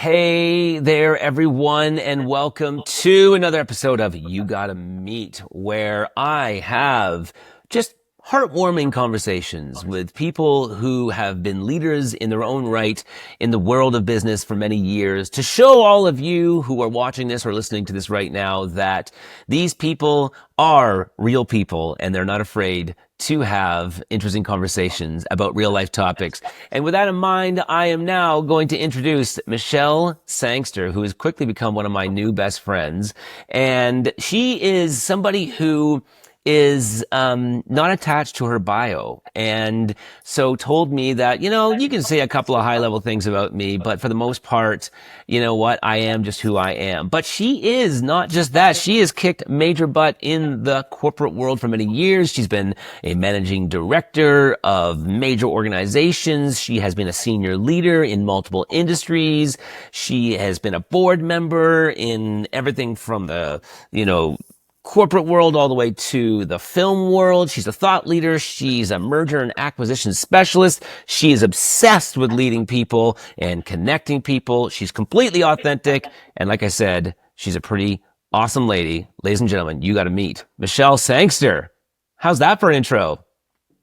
Hey there, everyone, and welcome to another episode of You Gotta Meet, where I have just heartwarming conversations with people who have been leaders in their own right in the world of business for many years to show all of you who are watching this or listening to this right now that these people are real people and they're not afraid to have interesting conversations about real life topics. And with that in mind, I am now going to introduce Michelle Sangster, who has quickly become one of my new best friends. And she is somebody who is not attached to her bio, and so told me that, you can say a couple of high level things about me, but for the most part, you know what, I am just who I am. But she is not just that. She has kicked major butt in the corporate world for many years. She's been a managing director of major organizations. She has been a senior leader in multiple industries. She has been a board member in everything from the, corporate world all the way to the film world. She's a thought leader. She's a merger and acquisition specialist. She is obsessed with leading people and connecting people. She's completely authentic. And like I said, she's a pretty awesome lady. Ladies and gentlemen, you got to meet Michelle Sangster. How's that for an intro?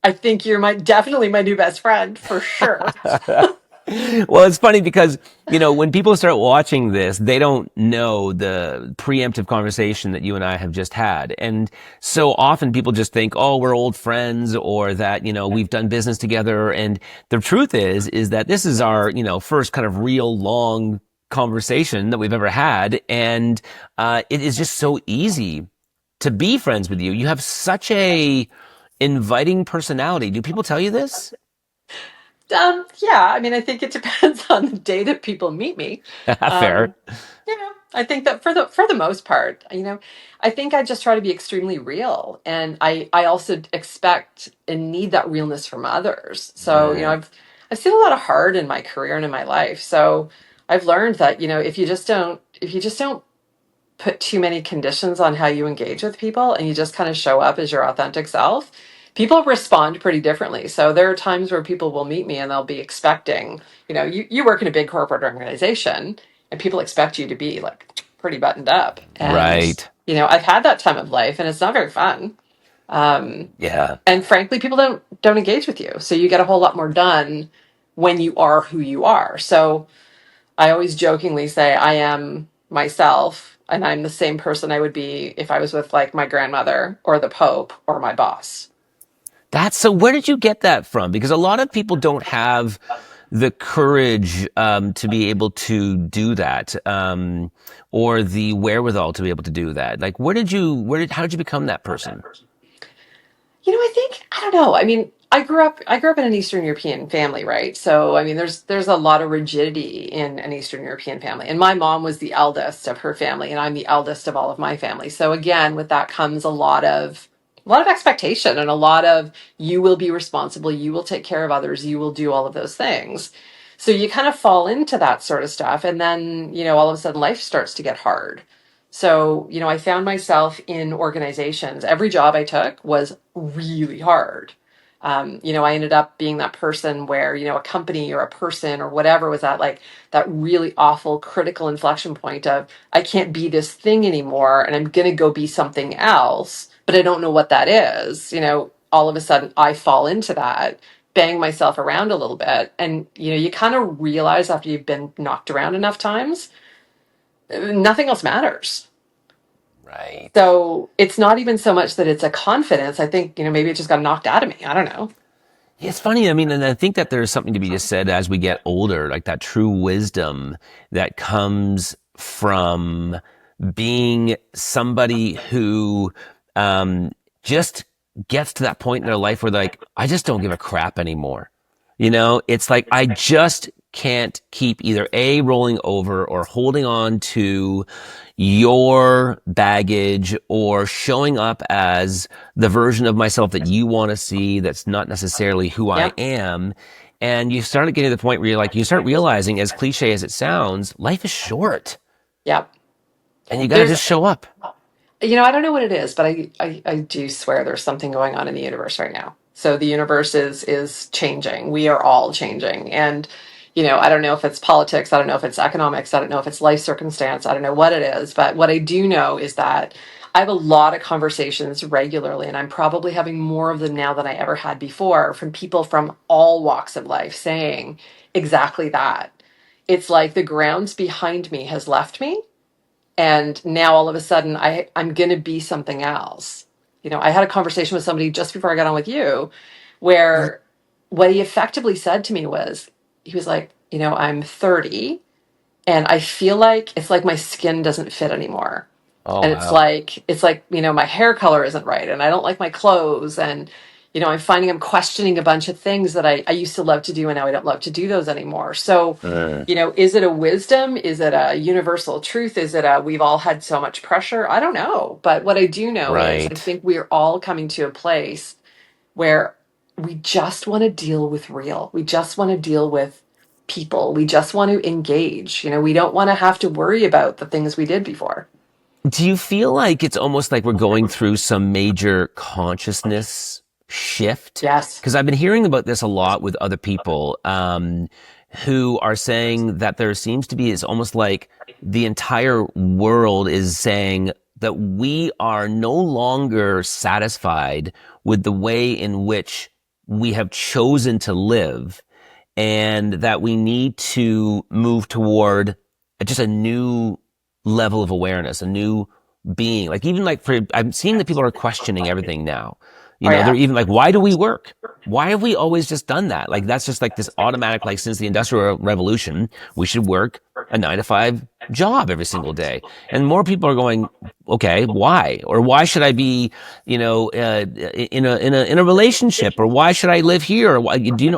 I think you're definitely my new best friend for sure. Well, it's funny because, when people start watching this, they don't know the preemptive conversation that you and I have just had. And so often people just think, oh, we're old friends, or that, we've done business together. And the truth is that this is our, first kind of real long conversation that we've ever had. And, it is just so easy to be friends with you. You have such a inviting personality. Do people tell you this? Yeah, I mean, I think it depends on the day that people meet me. Fair. Um, I think that for the most part, I think I just try to be extremely real, and I also expect and need that realness from others. So, Yeah. I've seen a lot of hard in my career and in my life. So I've learned that, if you just don't put too many conditions on how you engage with people and you just kind of show up as your authentic self, people respond pretty differently. So there are times where people will meet me and they'll be expecting, you work in a big corporate organization and people expect you to be like pretty buttoned up. And, Right. I've had that time of life and it's not very fun. Um, Yeah. and frankly, people don't engage with you. So you get a whole lot more done when you are who you are. So I always jokingly say I am myself and I'm the same person I would be if I was with like my grandmother or the Pope or my boss. That's so. Where did you get that from? Because a lot of people don't have the courage to be able to do that, or the wherewithal to be able to do that. Like, how did you become that person? I don't know. I mean, I grew up in an Eastern European family, right? So, I mean, there's a lot of rigidity in an Eastern European family. And my mom was the eldest of her family and I'm the eldest of all of my family. So again, with that comes a lot of expectation and a lot of you will be responsible, you will take care of others, you will do all of those things. So you kind of fall into that sort of stuff and then, all of a sudden life starts to get hard. So, I found myself in organizations. Every job I took was really hard. I ended up being that person where, a company or a person or whatever was at like that really awful critical inflection point of, I can't be this thing anymore and I'm going to go be something else, but I don't know what that is. All of a sudden I fall into that, bang myself around a little bit. And, you kind of realize after you've been knocked around enough times, nothing else matters. Right. So it's not even so much that it's a confidence. I think, maybe it just got knocked out of me. I don't know. It's funny. I mean, and I think that there's something to be just said as we get older, like that true wisdom that comes from being somebody who just gets to that point in their life where like, I just don't give a crap anymore. It's like I just can't keep either A, rolling over or holding on to your baggage or showing up as the version of myself that you want to see that's not necessarily who I Yeah. am. And you start getting to the point where you start realizing, as cliche as it sounds, life is short Yeah. and you got to There's, just show up. I don't know what it is, but I do swear there's something going on in the universe right now. So the universe is changing. We are all changing. And, I don't know if it's politics, I don't know if it's economics, I don't know if it's life circumstance, I don't know what it is. But what I do know is that I have a lot of conversations regularly, and I'm probably having more of them now than I ever had before, from people from all walks of life saying exactly that. It's like the grounds behind me has left me, and now all of a sudden I'm going to be something else. I had a conversation with somebody just before I got on with you, where what he effectively said to me was, he was like, I'm 30 and I feel like it's like my skin doesn't fit anymore. Oh, And wow. it's like, my hair color isn't right and I don't like my clothes, and I'm finding I'm questioning a bunch of things that I used to love to do, and now I don't love to do those anymore. So, Mm, is it a wisdom? Is it a universal truth? Is it a we've all had so much pressure? I don't know. But what I do know is I right. think we're all coming to a place where we just want to deal with real. We just want to deal with people. We just want to engage. We don't want to have to worry about the things we did before. Do you feel like it's almost like we're going through some major consciousness shift? Yes. Because I've been hearing about this a lot with other people, who are saying that there seems to be, it's almost like the entire world is saying that we are no longer satisfied with the way in which we have chosen to live, and that we need to move toward just a new level of awareness, a new being. Like even like I'm seeing that people are questioning everything now. Oh They're yeah. even like, why do we work? Why have we always just done that? Like that's just like this automatic, like since the Industrial Revolution, we should work a 9 to 5 job every single day. And more people are going, okay, why? Or why should I be, in a relationship? Or why should I live here? Or why,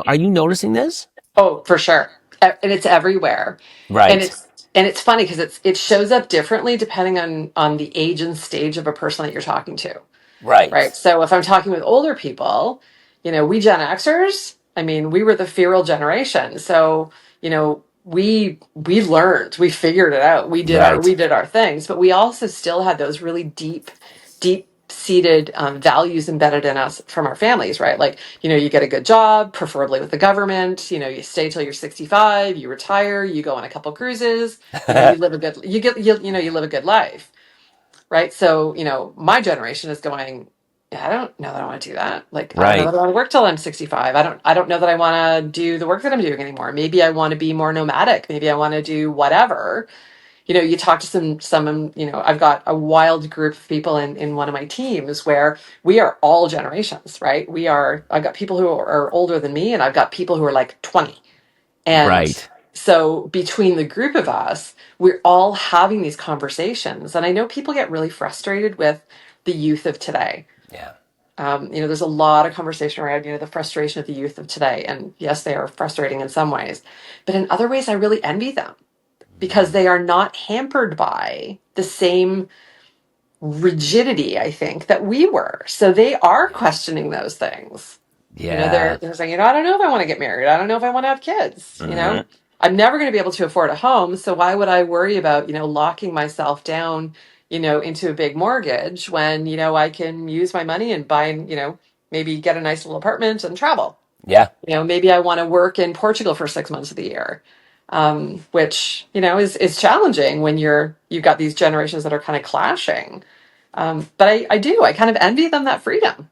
are you noticing this? Oh, for sure. And it's everywhere. And Right. it's funny because it shows up differently depending on the age and stage of a person that you're talking to. Right. Right. So if I'm talking with older people, we Gen Xers, I mean, we were the feral generation. So, we learned, we figured it out. Right. We did our things, but we also still had those really deep seated values embedded in us from our families, right? Like, you get a good job, preferably with the government, you stay till you're 65, you retire, you go on a couple cruises, you live a good, you live a good life. Right. So, my generation is going, "Yeah, I don't know that I want to do that. Like, I don't know Right. that I want to work till I'm 65. I don't know that I want to do the work that I'm doing anymore. Maybe I want to be more nomadic. Maybe I want to do whatever." You talk to some, I've got a wild group of people in one of my teams where we are all generations, right? I've got people who are older than me, and I've got people who are like 20. And Right. so between the group of us, we're all having these conversations. And I know people get really frustrated with the youth of today. Yeah. There's a lot of conversation around, the frustration of the youth of today. And yes, they are frustrating in some ways. But in other ways, I really envy them because they are not hampered by the same rigidity, I think, that we were. So they are questioning those things. Yeah. They're saying, I don't know if I want to get married. I don't know if I want to have kids. Hmm. I'm never going to be able to afford a home. So why would I worry about, locking myself down, into a big mortgage when, I can use my money and buy, maybe get a nice little apartment and travel. Yeah. Maybe I want to work in Portugal for 6 months of the year, which, is challenging when you've got these generations that are kind of clashing. But I kind of envy them that freedom.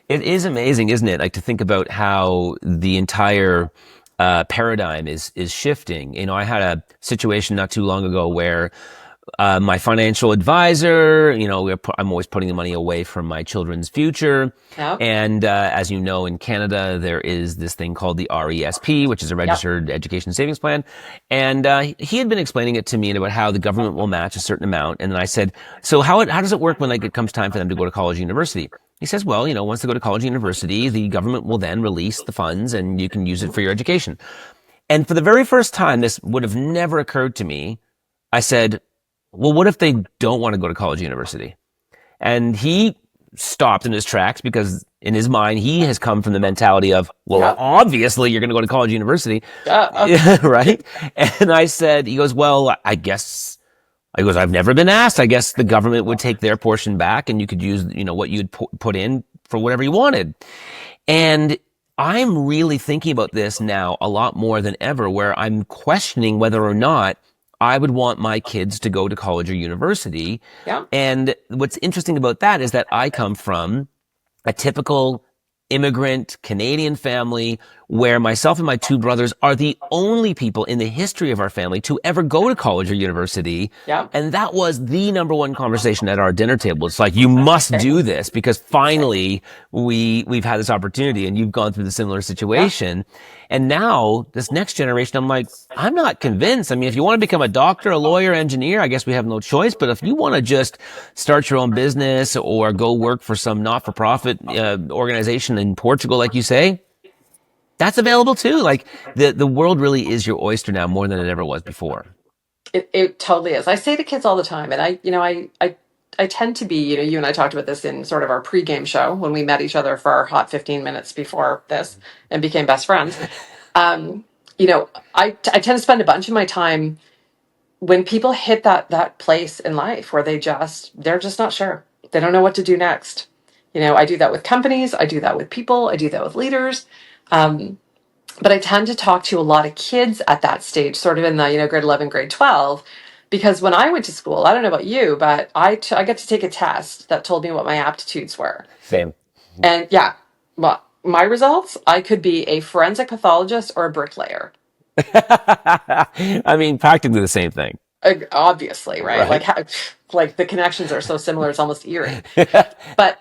It is amazing, isn't it? Like to think about how the entire paradigm is shifting. I had a situation not too long ago where my financial advisor, I'm always putting the money away from my children's future. Yep. And as you know, in Canada, there is this thing called the RESP, which is a Yep. registered education savings plan. And he had been explaining it to me about how the government will match a certain amount. And then I said, so how does it work when like, it comes time for them to go to college or university? He says, well, once they go to college or university, the government will then release the funds and you can use it for your education. And for the very first time, this would have never occurred to me. I said, well, what if they don't want to go to college or university? And he stopped in his tracks because in his mind, he has come from the mentality of, well, Yep. obviously you're going to go to college or university. Yeah. Right? And I said, he goes, well, I've never been asked. I guess the government would take their portion back and you could use, what you'd put in for whatever you wanted. And I'm really thinking about this now a lot more than ever, where I'm questioning whether or not I would want my kids to go to college or university. Yeah. And what's interesting about that is that I come from a typical immigrant Canadian family where myself and my two brothers are the only people in the history of our family to ever go to college or university. Yeah. And that was the number one conversation at our dinner table. It's like, you must do Same. this because Same. finally we've had this opportunity and you've gone through the similar Yeah. situation. And now this next generation, I'm like, I'm not convinced. I mean, if you want to become a doctor, a lawyer, engineer, I guess we have no choice. But if you want to just start your own business or go work for some not-for-profit organization in Portugal, like you say, that's available too. Like the world really is your oyster now more than it ever was before. It totally is. I say to kids all the time, and I tend to be, you and I talked about this in sort of our pregame show when we met each other for our hot 15 minutes before this and became best friends. Um, I tend to spend a bunch of my time when people hit that place in life where they're just not sure. They don't know what to do next. I do that with companies, I do that with people, I do that with leaders. Um, but I tend to talk to a lot of kids at that stage, sort of in the, grade 11, grade 12, because when I went to school, I don't know about you, but I got to take a test that told me what my aptitudes were. Same. And yeah, well, my results, I could be a forensic pathologist or a bricklayer. I mean, practically the same thing. Obviously, right? Right. Like the connections are so similar, it's almost eerie. But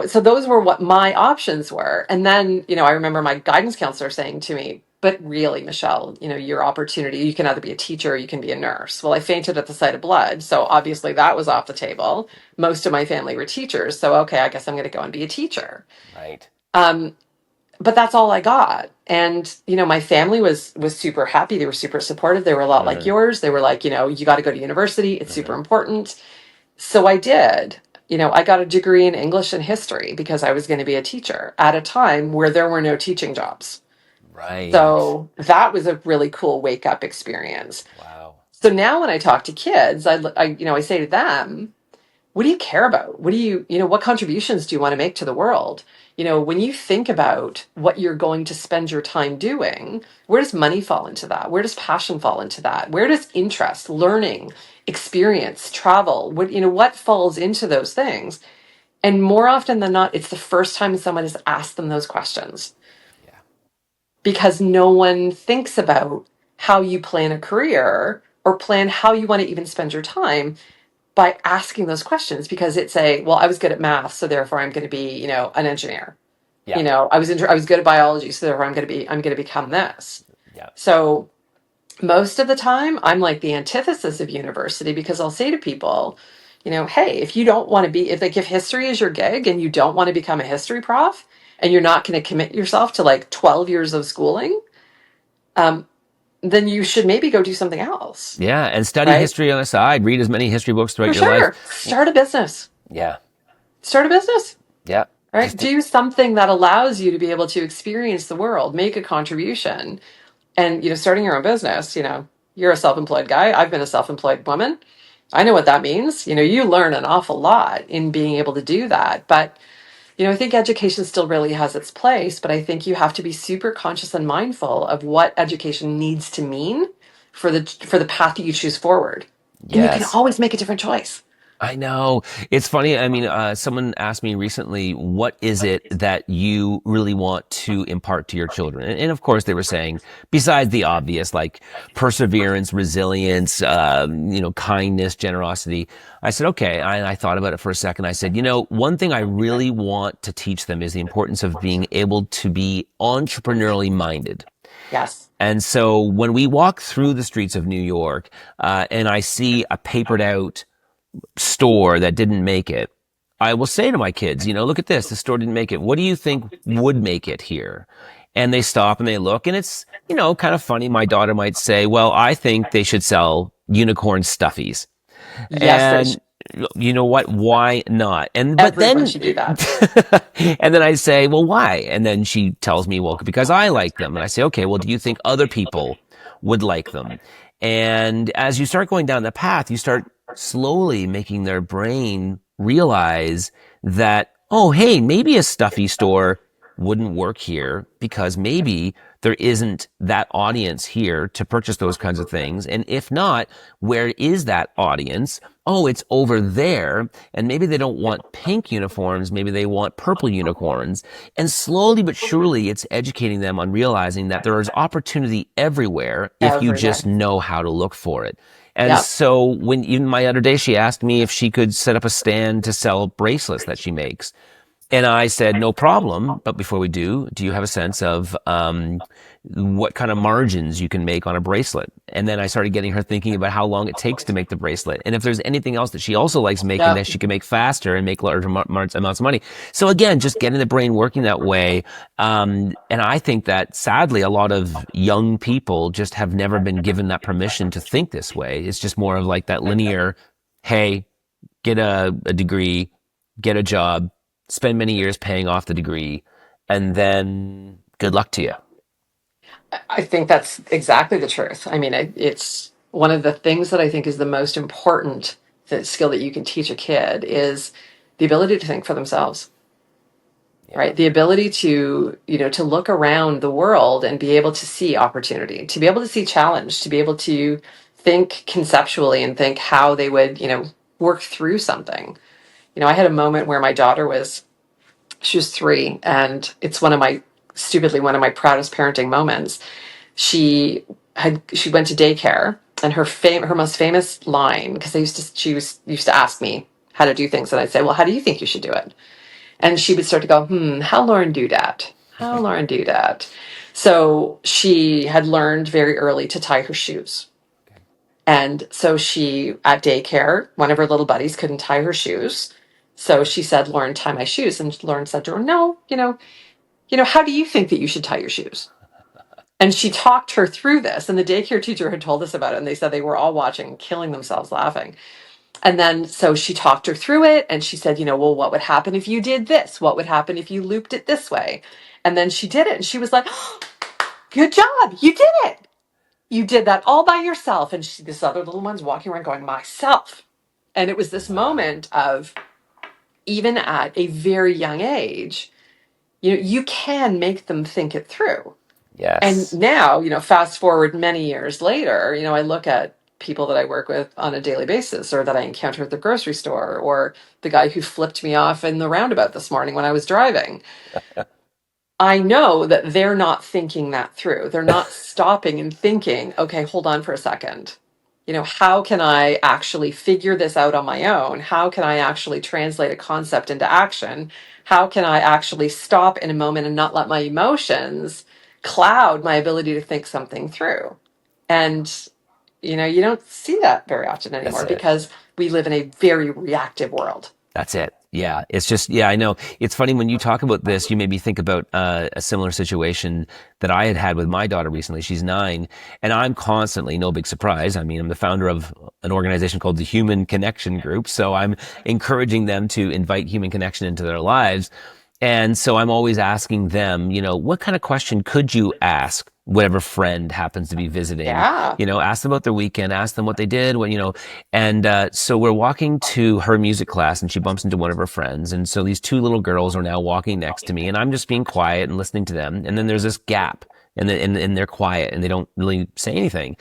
so those were what my options were. And then, I remember my guidance counselor saying to me, but really, Michelle, your opportunity, you can either be a teacher or you can be a nurse. Well, I fainted at the sight of blood. So obviously that was off the table. Most of my family were teachers. So, okay, I guess I'm going to go and be a teacher. Right. Um, but that's all I got. And, my family was super happy. They were super supportive. They were a lot like Mm-hmm. yours. They were like, you got to go to university. It's Mm-hmm. super important. So I did. I got a degree in English and history because I was going to be a teacher at a time where there were no teaching jobs. Right. So that was a really cool wake up experience. Wow. So now when I talk to kids, I say to them, what do you care about? What contributions do you want to make to the world? When you think about what you're going to spend your time doing, where does money fall into that? Where does passion fall into that? Where does interest, learning, experience, travel, what falls into those things? And more often than not, it's the first time someone has asked them those questions Yeah. because no one thinks about how you plan a career or plan how you want to even spend your time by asking those questions because well, I was good at math, so therefore I'm going to be, an engineer. Yeah. I was good at biology, so therefore I'm going to become this. Yeah. So most of the time, I'm like the antithesis of university because I'll say to people, hey, if you don't want to if history is your gig and you don't want to become a history prof and you're not going to commit yourself to like 12 years of schooling, um, then you should maybe go do something else, Yeah. And study right? history on the side. Read as many history books throughout For your life. sure. Start a business. Yeah. Start a business. Yeah. Right? Just Do something that allows you to be able to experience the world, make a contribution. And, starting your own business, you're a self-employed guy. I've been a self-employed woman. I know what that means. You learn an awful lot in being able to do that. But, I think education still really has its place, but I think you have to be super conscious and mindful of what education needs to mean for the path that you choose forward. And you can yes. always make a different choice. I know. It's funny. I mean, someone asked me recently, what is it that you really want to impart to your children? And of course, they were saying, besides the obvious, like perseverance, resilience, kindness, generosity. I said, okay. I thought about it for a second. I said, one thing I really want to teach them is the importance of being able to be entrepreneurially minded. Yes. And so when we walk through the streets of New York, and I see a papered out store that didn't make it, I will say to my kids, look at this. The store didn't make it. What do you think would make it here? And they stop and they look and it's, kind of funny. My daughter might say, well, I think they should sell unicorn stuffies. Yes, they And should. you know what? Why not? But Everyone then, should do that. and then I say, well, why? And then she tells me, well, because I like them. And I say, okay, well, do you think other people would like them? And as you start going down the path, you start slowly making their brain realize that, oh, hey, maybe a stuffy store wouldn't work here because maybe there isn't that audience here to purchase those kinds of things. And if not, where is that audience? Oh, it's over there. And maybe they don't want pink unicorns. Maybe they want purple unicorns. And slowly but surely, it's educating them on realizing that there is opportunity everywhere if you everywhere. just know how to look for it. And Yep. so when even my other day, she asked me if she could set up a stand to sell bracelets that she makes. And I said, no problem. But before we do you have a sense of what kind of margins you can make on a bracelet? And then I started getting her thinking about how long it takes to make the bracelet. And if there's anything else that she also likes making that Yep. she can make faster and make larger amounts of money. So again, just getting the brain working that way. And I think that sadly, a lot of young people just have never been given that permission to think this way. It's just more of like that linear, hey, get a degree, get a job, spend many years paying off the degree, and then good luck to you. I think that's exactly the truth. I mean, it's one of the things that I think is the most important skill that you can teach a kid is the ability to think for themselves, Yeah. right? The ability to, to look around the world and be able to see opportunity, to be able to see challenge, to be able to think conceptually and think how they would, work through something. I had a moment where my daughter she was 3, and it's one of my proudest parenting moments. She went to daycare, and her most famous line, because she used to ask me how to do things, and I'd say, well, how do you think you should do it? And she would start to go, how Lauren do that? How Lauren do that? So she had learned very early to tie her shoes. And so at daycare, one of her little buddies couldn't tie her shoes. So she said, Lauren, tie my shoes. And Lauren said to her, no, how do you think that you should tie your shoes? And she talked her through this. And the daycare teacher had told us about it. And they said they were all watching, killing themselves laughing. And then so she talked her through it. And she said, well, what would happen if you did this? What would happen if you looped it this way? And then she did it. And she was like, oh, good job. You did it. You did that all by yourself. And this other little one's walking around going, myself. And it was this Wow. moment of, even at a very young age, you can make them think it through. And Yes. now, fast forward many years later, I look at people that I work with on a daily basis, or that I encounter at the grocery store, or the guy who flipped me off in the roundabout this morning when I was driving. I know that they're not thinking that through. They're not stopping and thinking, okay, hold on for a second. How can I actually figure this out on my own? How can I actually translate a concept into action? How can I actually stop in a moment and not let my emotions cloud my ability to think something through? And, you don't see that very often That's anymore it. because we live in a very reactive world. That's it. Yeah. It's just, yeah, I know. It's funny when you talk about this, you made me think about a similar situation that I had had with my daughter recently. She's 9, and I'm constantly, no big surprise. I mean, I'm the founder of an organization called the Human Connection Group. So I'm encouraging them to invite human connection into their lives. And so I'm always asking them, what kind of question could you ask whatever friend happens to be visiting? Yeah. Ask them about their weekend, ask them what they did, and so we're walking to her music class, and she bumps into one of her friends. And so these 2 little girls are now walking next to me, and I'm just being quiet and listening to them. And then there's this gap, and they're quiet, and they don't really say anything.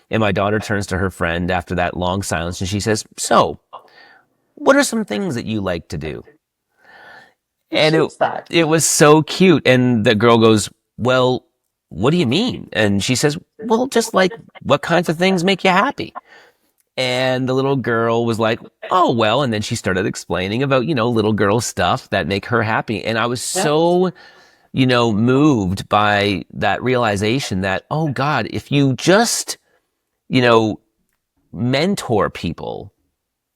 And my daughter turns to her friend after that long silence, and she says, "So, what are some things that you like to do?" Who And it shoots that? it was so cute. And the girl goes, "Well, what do you mean?" And she says, "Well, just like what kinds of things make you happy?" And the little girl was like, "Oh, well." And then she started explaining about, little girl stuff that make her happy. And I was Yep. so, moved by that realization that, oh God, if you just, you know, mentor people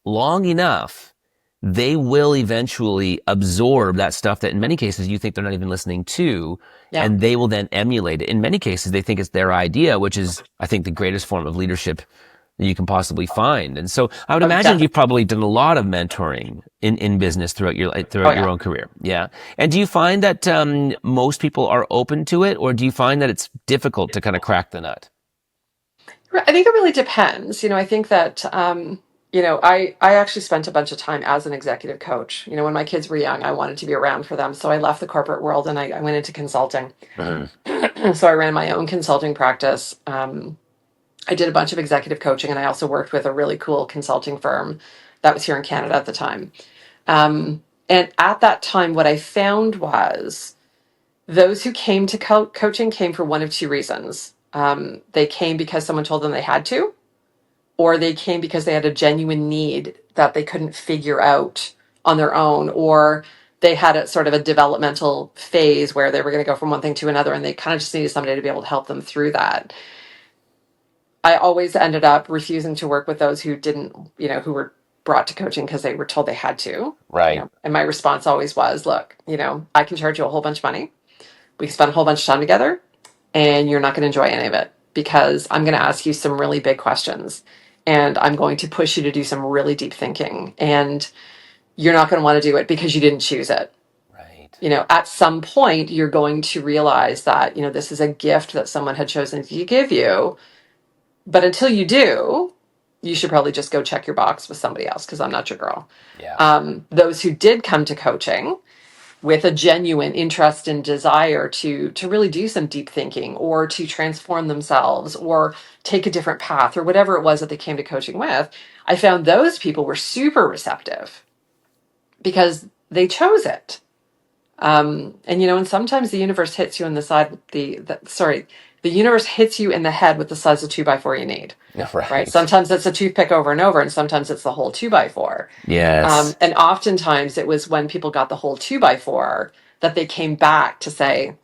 long enough, they will eventually absorb that stuff that in many cases you think they're not even listening to, Yeah. and they will then emulate it. In many cases, they think it's their idea, which is, I think, the greatest form of leadership that you can possibly find. And so I would Oh, imagine definitely. you've probably done a lot of mentoring in business Oh, throughout your yeah. own career. Yeah. And do you find that most people are open to it, or do you find that it's difficult to kind of crack the nut? I think it really depends. I think that I actually spent a bunch of time as an executive coach. When my kids were young, I wanted to be around for them. So I left the corporate world and I went into consulting. Mhm. So I ran my own consulting practice. I did a bunch of executive coaching, and I also worked with a really cool consulting firm that was here in Canada at the time. And at that time, what I found was those who came to coaching came for one of two reasons. They came because someone told them they had to, or they came because they had a genuine need that they couldn't figure out on their own, or they had a sort of a developmental phase where they were going to go from one thing to another, and they kind of just needed somebody to be able to help them through that. I always ended up refusing to work with those who didn't, who were brought to coaching because they were told they had to. Right. And my response always was, look, I can charge you a whole bunch of money. We can spend a whole bunch of time together, and you're not going to enjoy any of it because I'm going to ask you some really big questions, and I'm going to push you to do some really deep thinking, and you're not going to want to do it because you didn't choose it. Right. At some point, you're going to realize that, this is a gift that someone had chosen to give you. But until you do, you should probably just go check your box with somebody else because I'm not your girl. Yeah. Those who did come to coaching with a genuine interest and desire to really do some deep thinking or to transform themselves or take a different path or whatever it was that they came to coaching with, I found those people were super receptive because they chose it. And sometimes the universe hits you in the side, the universe hits you in the head with the size of 2x4 you need. Right. Right. Sometimes it's a toothpick over and over, and sometimes it's the whole 2x4. Yes. And oftentimes it was when people got the whole 2x4 that they came back to say,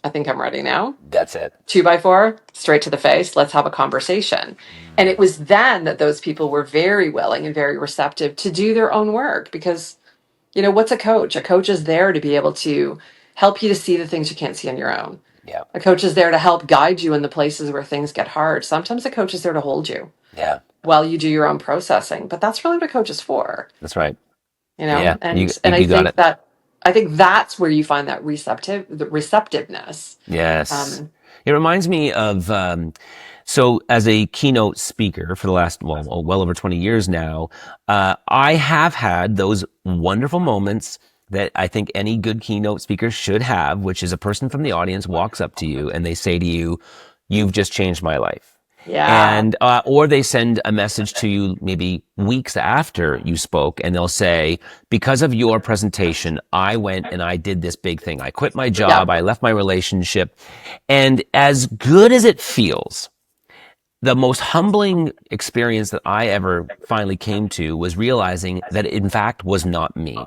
I think I'm ready now. That's it. 2x4, straight to the face. Let's have a conversation. And it was then that those people were very willing and very receptive to do their own work because, what's a coach? A coach is there to be able to help you to see the things you can't see on your own. Yeah. A coach is there to help guide you in the places where things get hard. Sometimes a coach is there to hold you Yeah. while you do your own processing, but that's really what a coach is for, That's right. you know? Yeah. And I You got think it. that's where you find that the receptiveness. Yes. Um, It reminds me of, so as a keynote speaker for the last, well over 20 years now, I have had those wonderful moments that I think any good keynote speaker should have, which is a person from the audience walks up to you and they say to you, "You've just changed my life." yeah. And, or they send a message to you maybe weeks after you spoke and they'll say, because of your presentation, I went and I did this big thing. I quit my Yeah. job. I left my relationship. And as good as it feels, the most humbling experience that I ever finally came to was realizing that it in fact was not me.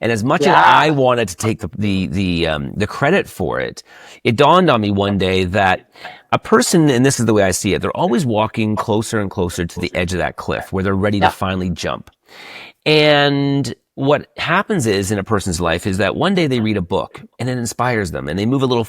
And as much as I Yeah. wanted to take the credit for it, it dawned on me one day that a person, and this is the way I see it, they're always walking closer and closer to the edge of that cliff where they're ready to Yeah. finally jump. And what happens is in a person's life is that one day they read a book and it inspires them and they move a little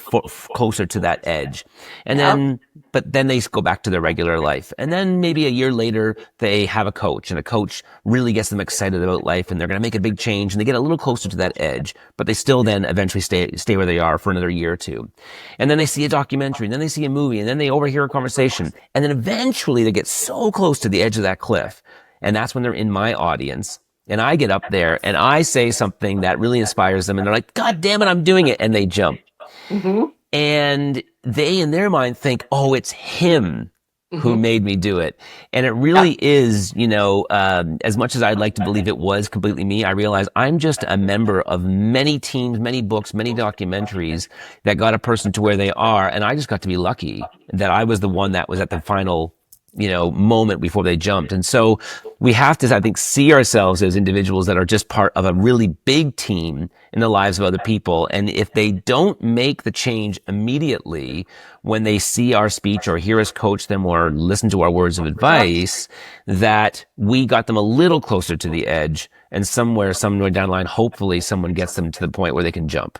closer to that edge. And Yeah. but then they go back to their regular life. And then maybe a year later, they have a coach and a coach really gets them excited about life and they're going to make a big change and they get a little closer to that edge, but they still then eventually stay where they are for another year or two. And then they see a documentary and then they see a movie and then they overhear a conversation. And then eventually they get so close to the edge of that cliff. And that's when they're in my audience. And I get up there and I say something that really inspires them. And they're like, God damn it, I'm doing it. And they jump. Mm-hmm. And they, in their mind, think, oh, it's him who Mm-hmm. made me do it. And it Yeah. really is, as much as I'd like to believe it was completely me, I realize I'm just a member of many teams, many books, many documentaries that got a person to where they are. And I just got to be lucky that I was the one that was at the final moment before they jumped. And so we have to, I think, see ourselves as individuals that are just part of a really big team in the lives of other people. And if they don't make the change immediately when they see our speech or hear us coach them or listen to our words of Yeah. advice, that we got them a little closer to the edge and somewhere down the line, hopefully someone gets them to the point where they can jump.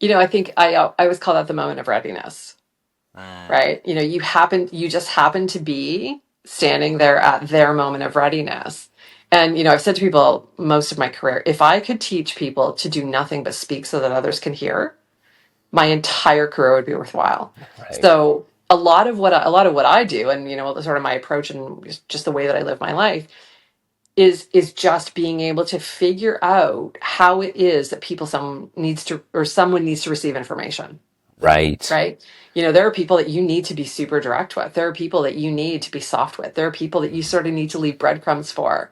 I think I always call that the moment of readiness, right? You just happen to be standing there at their moment of readiness. And, I've said to people most of my career, if I could teach people to do nothing but speak so that others can hear, my entire career would be worthwhile. Right. So a lot of what I do, and sort of my approach and just the way that I live my life, is just being able to figure out how it is that someone needs to receive information, Right. right? There are people that you need to be super direct with. There are people that you need to be soft with. There are people that you sort of need to leave breadcrumbs for.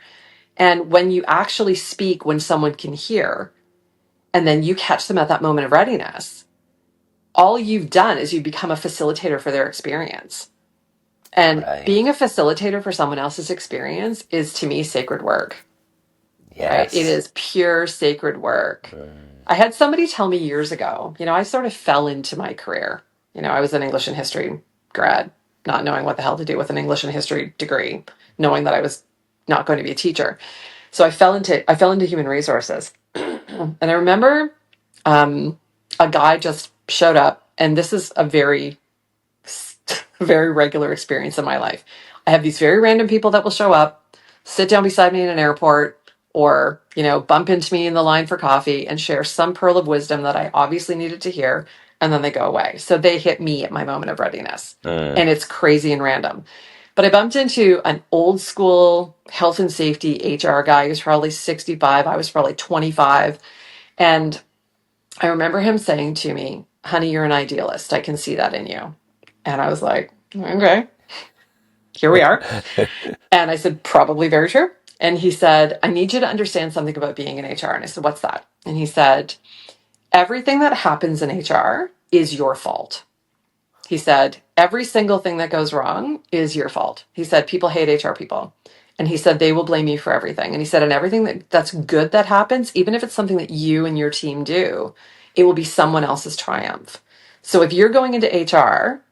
And when you actually speak when someone can hear, and then you catch them at that moment of readiness, all you've done is you become a facilitator for their experience. And Right. being a facilitator for someone else's experience is, to me, sacred work, right? It Yes. is pure sacred work. I had somebody tell me years ago, I sort of fell into my career. I was an English and history grad, not knowing what the hell to do with an English and history degree, knowing that I was not going to be a teacher. So I fell into human resources. And I remember a guy just showed up, and this is a very, very regular experience in my life. I have these very random people that will show up, sit down beside me in an airport, or bump into me in the line for coffee and share some pearl of wisdom that I obviously needed to hear, and then they go away. So they hit me at my moment of readiness, and it's crazy and random. But I bumped into an old school health and safety HR guy. He was probably 65. I was probably 25. And I remember him saying to me, "Honey, you're an idealist. I can see that in you." And I was like, "Okay, here we are." And I said, "Probably very true." And he said, "I need you to understand something about being in HR." And I said, "What's that?" And he said, "Everything that happens in HR is your fault." He said, "Every single thing that goes wrong is your fault." He said, "People hate HR people." And he said, "They will blame you for everything." And he said, "And everything that's good that happens, even if it's something that you and your team do, it will be someone else's triumph." So if you're going into HR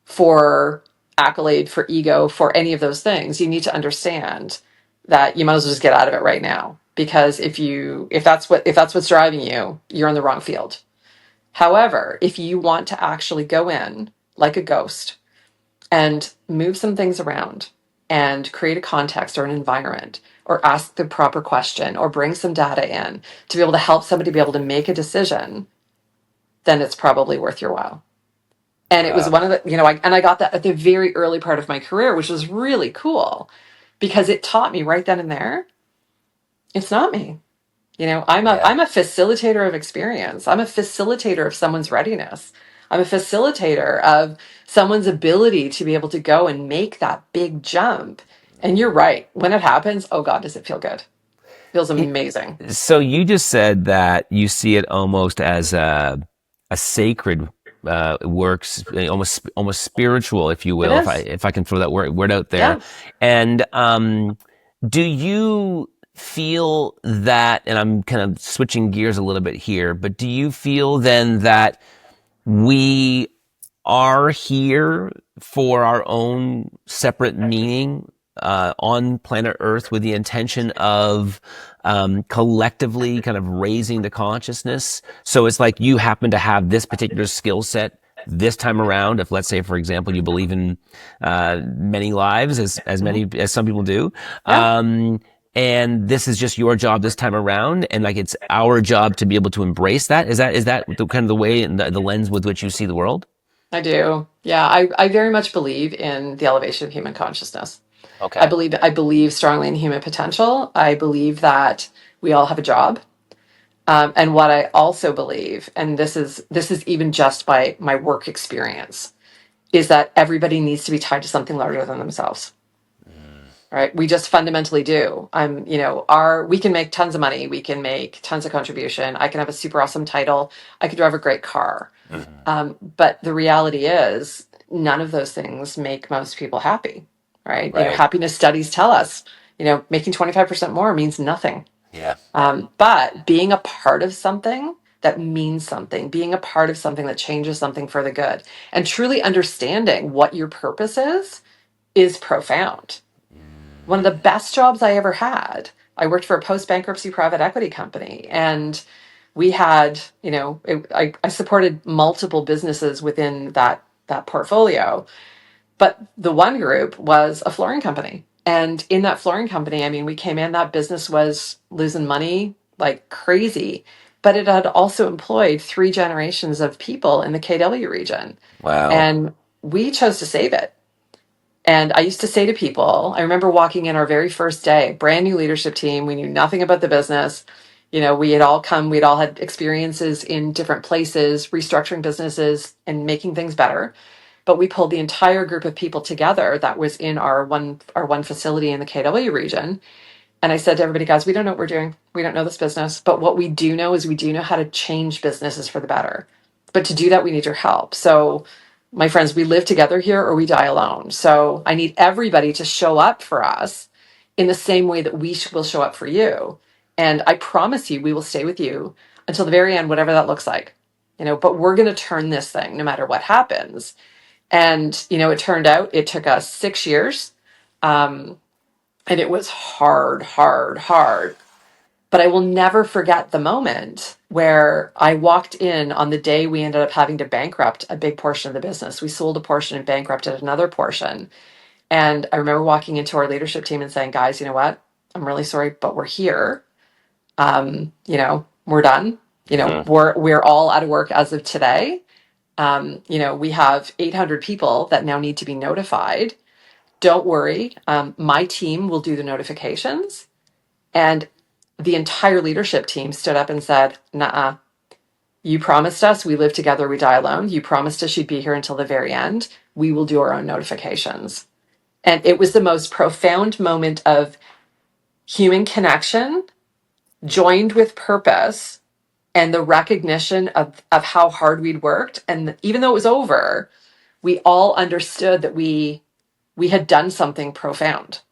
for accolade, for ego, for any of those things, you need to understand that you might as well just get out of it right now. Because if that's what's driving you, you're in the wrong field. However, if you want to actually go in like a ghost and move some things around and create a context or an environment or ask the proper question or bring some data in to be able to help somebody be able to make a decision, then it's probably worth your while. And it was Wow. one of the, I got that at the very early part of my career, which was really cool because it taught me right then and there, it's not me. I'm a Yeah. I'm a facilitator of experience. I'm a facilitator of someone's readiness. I'm a facilitator of someone's ability to be able to go and make that big jump. And you're right. When it happens, oh God, does it feel good? Feels amazing. So you just said that you see it almost as a sacred works, almost spiritual, if you It will, is. if I can throw that word out there. Yeah, And do you feel that? And I'm kind of switching gears a little bit here, but do you feel then that we are here for our own separate meaning on planet Earth with the intention of collectively kind of raising the consciousness? So it's like you happen to have this particular skill set this time around. If, let's say, for example, you believe in many lives, as hmm, many as some people do. yeah, And this is just your job this time around, and like it's our job to be able to embrace that. Is that the, kind of the way and the lens with which you see the world? I do. Yeah, I very much believe in the elevation of human consciousness. I Okay. believe I believe strongly in human potential. I believe that we all have a job. And what I also believe, and this is even just by my work experience, is that everybody needs to be tied to something larger than themselves. Right? We just fundamentally do. We can make tons of money, we can make tons of contribution. I can have a super awesome title. I could drive a great car. But the reality is, none of those things make most people happy. Right? Right. Happiness studies tell us, making 25% more means nothing. Yeah. But being a part of something that means something, being a part of something that changes something for the good, and truly understanding what your purpose is profound. One of the best jobs I ever had, I worked for a post bankruptcy private equity company, and we had, I supported multiple businesses within that portfolio, but the one group was a flooring company. And in that flooring company, I mean, we came in, that business was losing money like crazy, but it had also employed three generations of people in the KW region. Wow. And we chose to save it. And I used to say to people, I remember walking in our very first day, brand new leadership team. We knew nothing about the business. We'd all had experiences in different places, restructuring businesses and making things better. But we pulled the entire group of people together that was in our one facility in the KW region. And I said to everybody, guys, we don't know what we're doing. We don't know this business. But what we do know is we do know how to change businesses for the better. But to do that, we need your help. So, my friends, we live together here or we die alone. So, I need everybody to show up for us in the same way that we will show up for you. And I promise you, we will stay with you until the very end, whatever that looks like. But we're going to turn this thing no matter what happens. And, it turned out it took us 6 years. Um, and it was hard, hard, hard. But I will never forget the moment where I walked in on the day we ended up having to bankrupt a big portion of the business. We sold a portion and bankrupted another portion. And I remember walking into our leadership team and saying, guys, you know what? I'm really sorry, but we're here. We're done. Mhm. We're all out of work as of today. We have 800 people that now need to be notified. Don't worry. My team will do the notifications. And the entire leadership team stood up and said, "Nah, you promised us we live together, we die alone. You promised us you'd be here until the very end. We will do our own notifications." And it was the most profound moment of human connection joined with purpose and the recognition of how hard we'd worked. And even though it was over, we all understood that we had done something profound.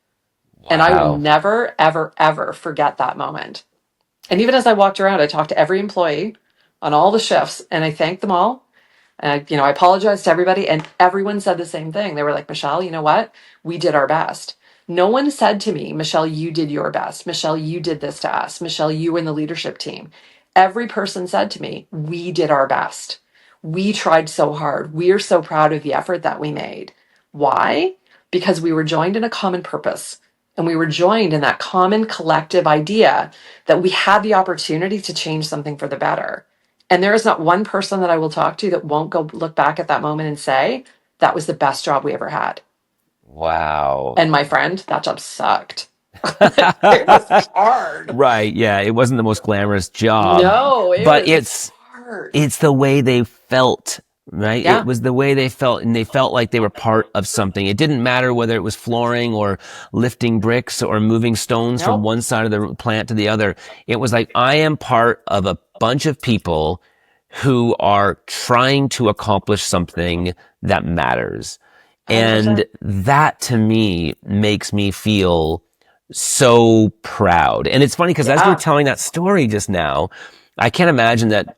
And I will Wow. never, ever, ever forget that moment. And even as I walked around, I talked to every employee on all the shifts and I thanked them all. And I apologized to everybody, and everyone said the same thing. They were like, Michelle, you know what? We did our best. No one said to me, Michelle, you did your best. Michelle, you did this to us. Michelle, you were in the leadership team. Every person said to me, we did our best. We tried so hard. We are so proud of the effort that we made. Why? Because we were joined in a common purpose. And we were joined in that common collective idea that we had the opportunity to change something for the better. And there is not one person that I will talk to that won't go look back at that moment and say, that was the best job we ever had. Wow. And my friend, that job sucked. It was hard. Right. Yeah. It wasn't the most glamorous job, No, it but was it's hard. it's the way they felt, right? It Yeah. was the way they felt, and they felt like they were part of something. It didn't matter whether it was flooring or lifting bricks or moving stones from Nope. one side of the plant to the other. It was like, I am part of a bunch of people who are trying to accomplish something that matters. And 100%. that to me makes me feel so proud. And it's funny because as you were Yeah. telling that story just now, I can't imagine that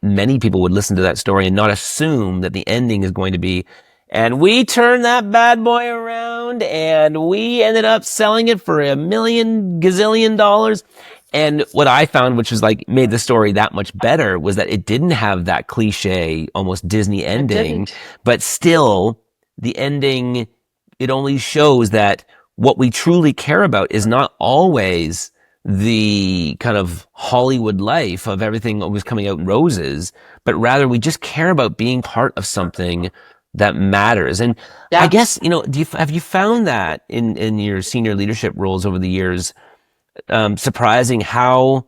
many people would listen to that story and not assume that the ending is going to be, and we turned that bad boy around and we ended up selling it for a million gazillion dollars. And what I found, which was like made the story that much better, was that it didn't have that cliche, almost Disney It ending, didn't. but still the ending, it only shows that what we truly care about is not always the kind of Hollywood life of everything always coming out in roses, but rather we just care about being part of something that matters. And I Yeah. guess, have you found that in your senior leadership roles over the years, surprising how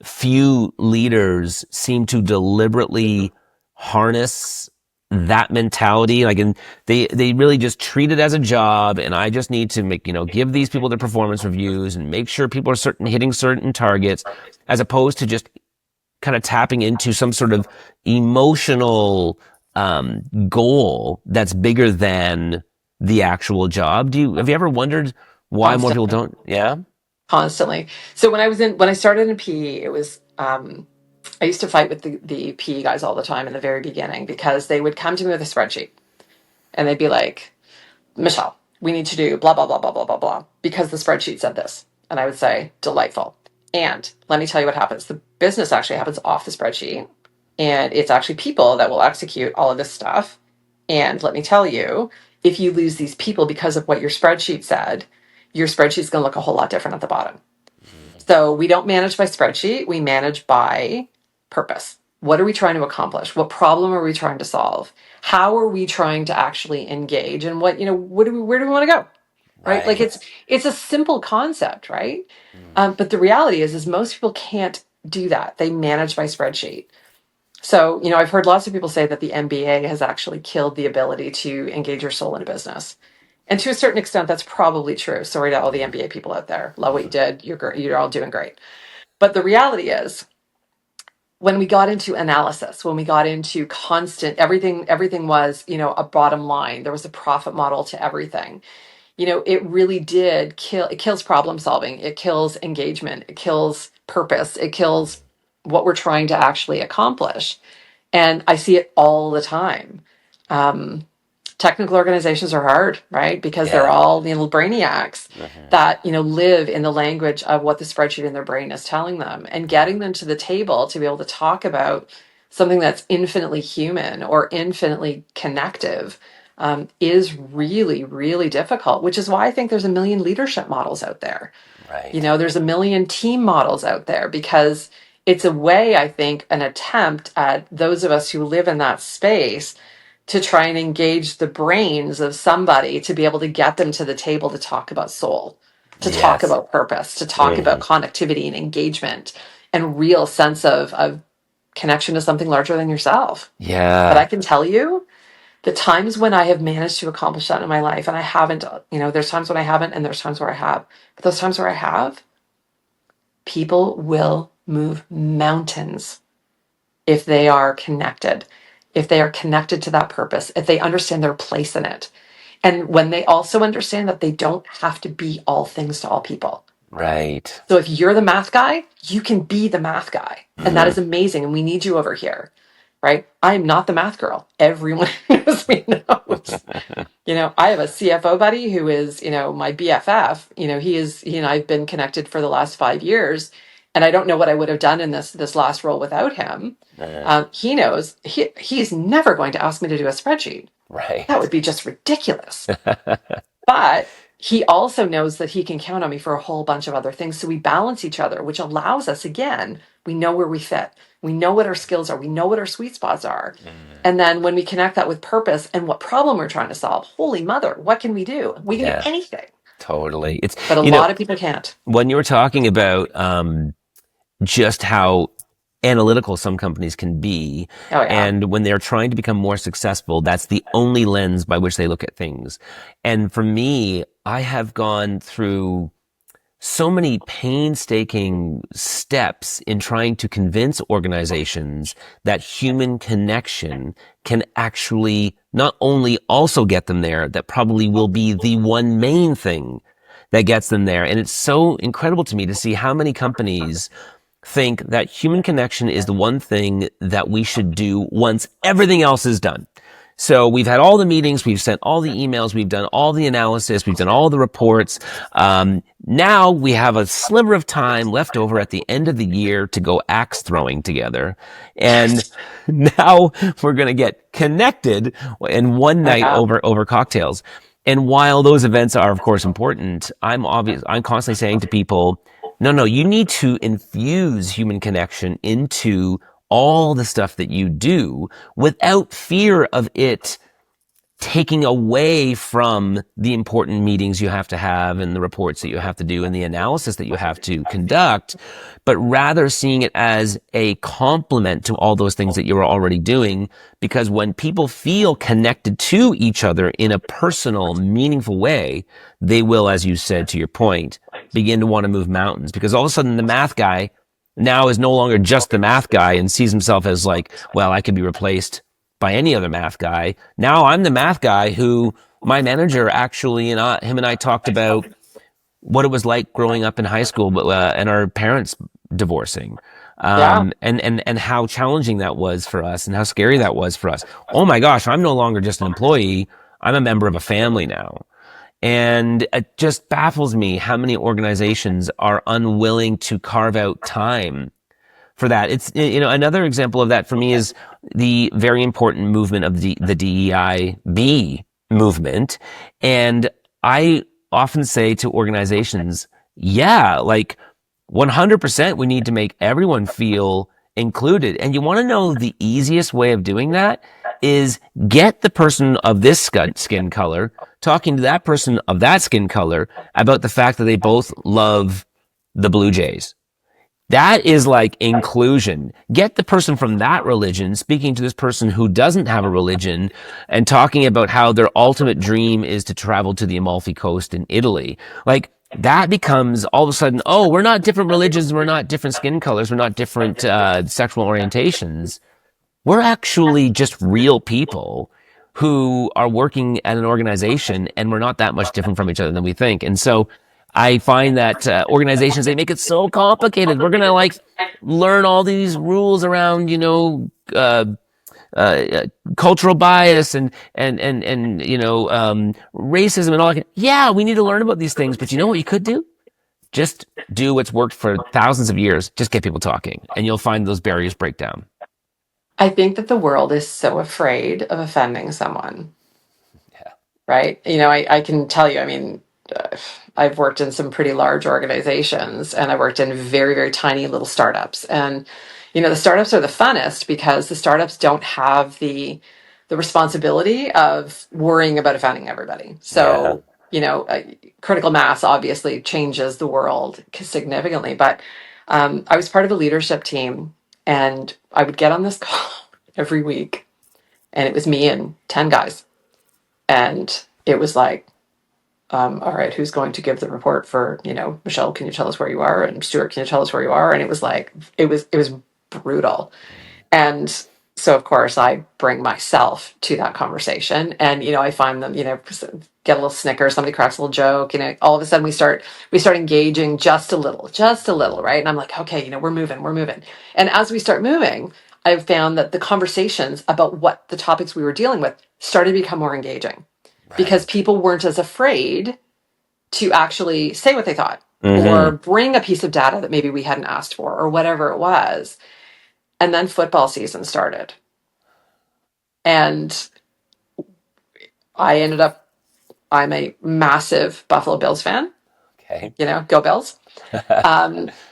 few leaders seem to deliberately harness that mentality. Like, and they really just treat it as a job. And I just need to give these people their performance reviews and make sure people are hitting certain targets, as opposed to just kind of tapping into some sort of emotional, goal that's bigger than the actual job. Have you ever wondered why more people Constantly. don't? Yeah. Constantly. So when I started in PE, it was I used to fight with the PE guys all the time in the very beginning because they would come to me with a spreadsheet and they'd be like, Michelle, we need to do blah, blah, blah, blah, blah, blah, blah, because the spreadsheet said this. And I would say, delightful. And let me tell you what happens. The business actually happens off the spreadsheet. And it's actually people that will execute all of this stuff. And let me tell you, if you lose these people because of what your spreadsheet said, your spreadsheet's going to look a whole lot different at the bottom. So we don't manage by spreadsheet, we manage by purpose. What are we trying to accomplish? What problem are we trying to solve? How are we trying to actually engage? And where do we want to go? Right? Like Right. it's a simple concept, right? Mm. But the reality is most people can't do that. They manage by spreadsheet. So, I've heard lots of people say that the MBA has actually killed the ability to engage your soul in a business. And to a certain extent, that's probably true. Sorry to all the MBA people out there. Love what you did. You're great. You're all doing great. But the reality is, when we got into analysis, when we got into constant, everything was, a bottom line. There was a profit model to everything. It really did kill. It kills problem solving. It kills engagement. It kills purpose. It kills what we're trying to actually accomplish. And I see it all the time. Um, Technical organizations are hard, right? Because they're Yeah. all brainiacs Mhm. that live in the language of what the spreadsheet in their brain is telling them, and getting them to the table to be able to talk about something that's infinitely human or infinitely connective is really, really difficult. Which is why I think there's a million leadership models out there. Right. There's a million team models out there, because it's a way, I think, an attempt at those of us who live in that space to try and engage the brains of somebody to be able to get them to the table to talk about soul, to talk Yes. about purpose, to talk about Mhm. connectivity and engagement and real sense of connection to something larger than yourself. But I Yeah. can tell you the times when I have managed to accomplish that in my life, and I haven't, there's times when I haven't, and there's times where I have. But those times where I have, people will move mountains if they are connected, if they are connected to that purpose, if they understand their place in it. And when they also understand that they don't have to be all things to all people. Right. So if you're the math guy, you can be the math guy. And that Mhm. is amazing. And we need you over here, right? I am not the math girl. Everyone knows me knows. I have a CFO buddy who is, my BFF. He and I've been connected for the last 5 years, and I don't know what I would have done in this last role without him. He knows he's never going to ask me to do a spreadsheet. That Right. would be just ridiculous. But he also knows that he can count on me for a whole bunch of other things. So we balance each other, which allows us, again, we know where we fit. We know what our skills are. We know what our sweet spots are. Mhm. And then when we connect that with purpose and what problem we're trying to solve, holy mother, what can we do? We can do Yeah. anything. Totally. It's, But a lot of people can't. when you were talking about just how analytical some companies can be, Oh, yeah. and when they're trying to become more successful, that's the only lens by which they look at things. And for me, I have gone through so many painstaking steps in trying to convince organizations that human connection can actually not only also get them there, that probably will be the one main thing that gets them there. And it's so incredible to me to see how many companies think that human connection is the one thing that we should do once everything else is done. So we've had all the meetings, we've sent all the emails, we've done all the analysis, we've done all the reports. Now we have a sliver of time left over at the end of the year to go axe throwing together. And Yes. now we're going to get connected in one Oh, night yeah. over cocktails. And while those events are, of course, important, I'm constantly saying to people, no, you need to infuse human connection into all the stuff that you do without fear of it taking away from the important meetings you have to have and the reports that you have to do and the analysis that you have to conduct, but rather seeing it as a complement to all those things that you're already doing. Because when people feel connected to each other in a personal, meaningful way, they will, as you said, to your point, begin to want to move mountains. Because all of a sudden the math guy now is no longer just the math guy and sees himself as like, well, I could be replaced by any other math guy. Now I'm the math guy who my manager actually him and I talked about what it was like growing up in high school, and our parents divorcing, Yeah. and how challenging that was for us and how scary that was for us. Oh my gosh, I'm no longer just an employee. I'm a member of a family now. And it just baffles me how many organizations are unwilling to carve out time for that. It's, another example of that for me is the very important movement of the DEIB movement. And I often say to organizations, yeah, like 100% we need to make everyone feel included. And you want to know the easiest way of doing that is get the person of this skin color talking to that person of that skin color about the fact that they both love the Blue Jays. That is like inclusion. Get the person from that religion speaking to this person who doesn't have a religion and talking about how their ultimate dream is to travel to the Amalfi Coast in Italy. Like, that becomes all of a sudden, oh, we're not different religions, we're not different skin colors, we're not different sexual orientations. We're actually just real people who are working at an organization, and we're not that much different from each other than we think. And so I find that organizations, they make it so complicated. We're going to like learn all these rules around, cultural bias and racism and all that. Yeah, we need to learn about these things, but you know what you could do? Just do what's worked for thousands of years. Just get people talking, and you'll find those barriers break down. I think that the world is so afraid of offending someone, Yeah. right? I can tell you, uh, I've worked in some pretty large organizations and I worked in very, very tiny little startups. And, the startups are the funnest because the startups don't have the responsibility of worrying about offending everybody. Yeah. So, critical mass obviously changes the world significantly. But I was part of a leadership team and I would get on this call every week and it was me and 10 guys. And it was like, all right, who's going to give the report for, Michelle, can you tell us where you are? And Stuart, can you tell us where you are? And it was like, it was brutal. And so of course I bring myself to that conversation and, I find them, get a little snicker, somebody cracks a little joke, all of a sudden we start engaging just a little, right? And I'm like, okay, we're moving. And as we start moving, I've found that the conversations about what the topics we were dealing with started to become more engaging because Right. people weren't as afraid to actually say what they thought or Mm-hmm. bring a piece of data that maybe we hadn't asked for or whatever it was. And then football season started. And I'm a massive Buffalo Bills fan, Okay. go Bills,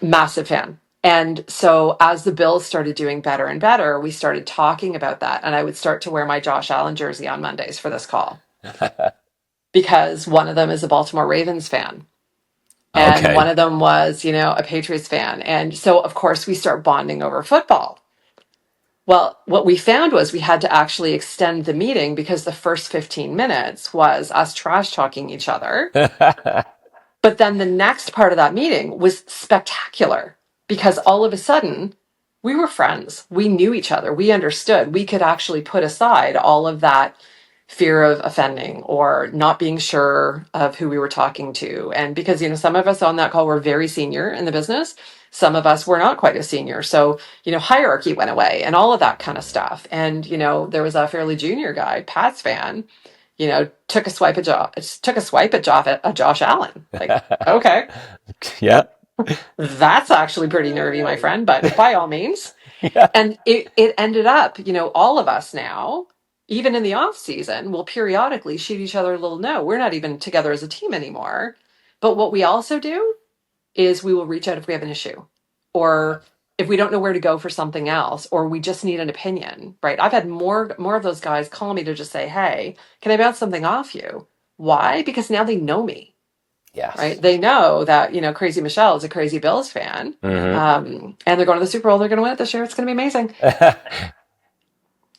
massive fan. And so as the Bills started doing better and better, we started talking about that. And I would start to wear my Josh Allen jersey on Mondays for this call because one of them is a Baltimore Ravens fan. And Okay. one of them was, a Patriots fan. And so, of course, we start bonding over football. Well, what we found was we had to actually extend the meeting because the first 15 minutes was us trash talking each other. But then the next part of that meeting was spectacular because all of a sudden we were friends. We knew each other. We understood. We could actually put aside all of that fear of offending or not being sure of who we were talking to. And because, some of us on that call were very senior in the business, some of us were not quite as senior. So, hierarchy went away and all of that kind of stuff. And, there was a fairly junior guy, Pat's fan, took a swipe at Josh Allen. Like, okay, Yeah. that's actually pretty nervy, my friend, but by all means. Yeah. And it ended up, all of us now, even in the off season, will periodically shoot each other a little note. We're not even together as a team anymore. But what we also do is we will reach out if we have an issue or if we don't know where to go for something else or we just need an opinion, right? I've had more of those guys call me to just say, hey, can I bounce something off you? Why? Because now they know me, right? Yes. They know that, Crazy Michelle is a Crazy Bills fan. Mm-hmm. And they're going to the Super Bowl. They're going to win it this year. It's going to be amazing.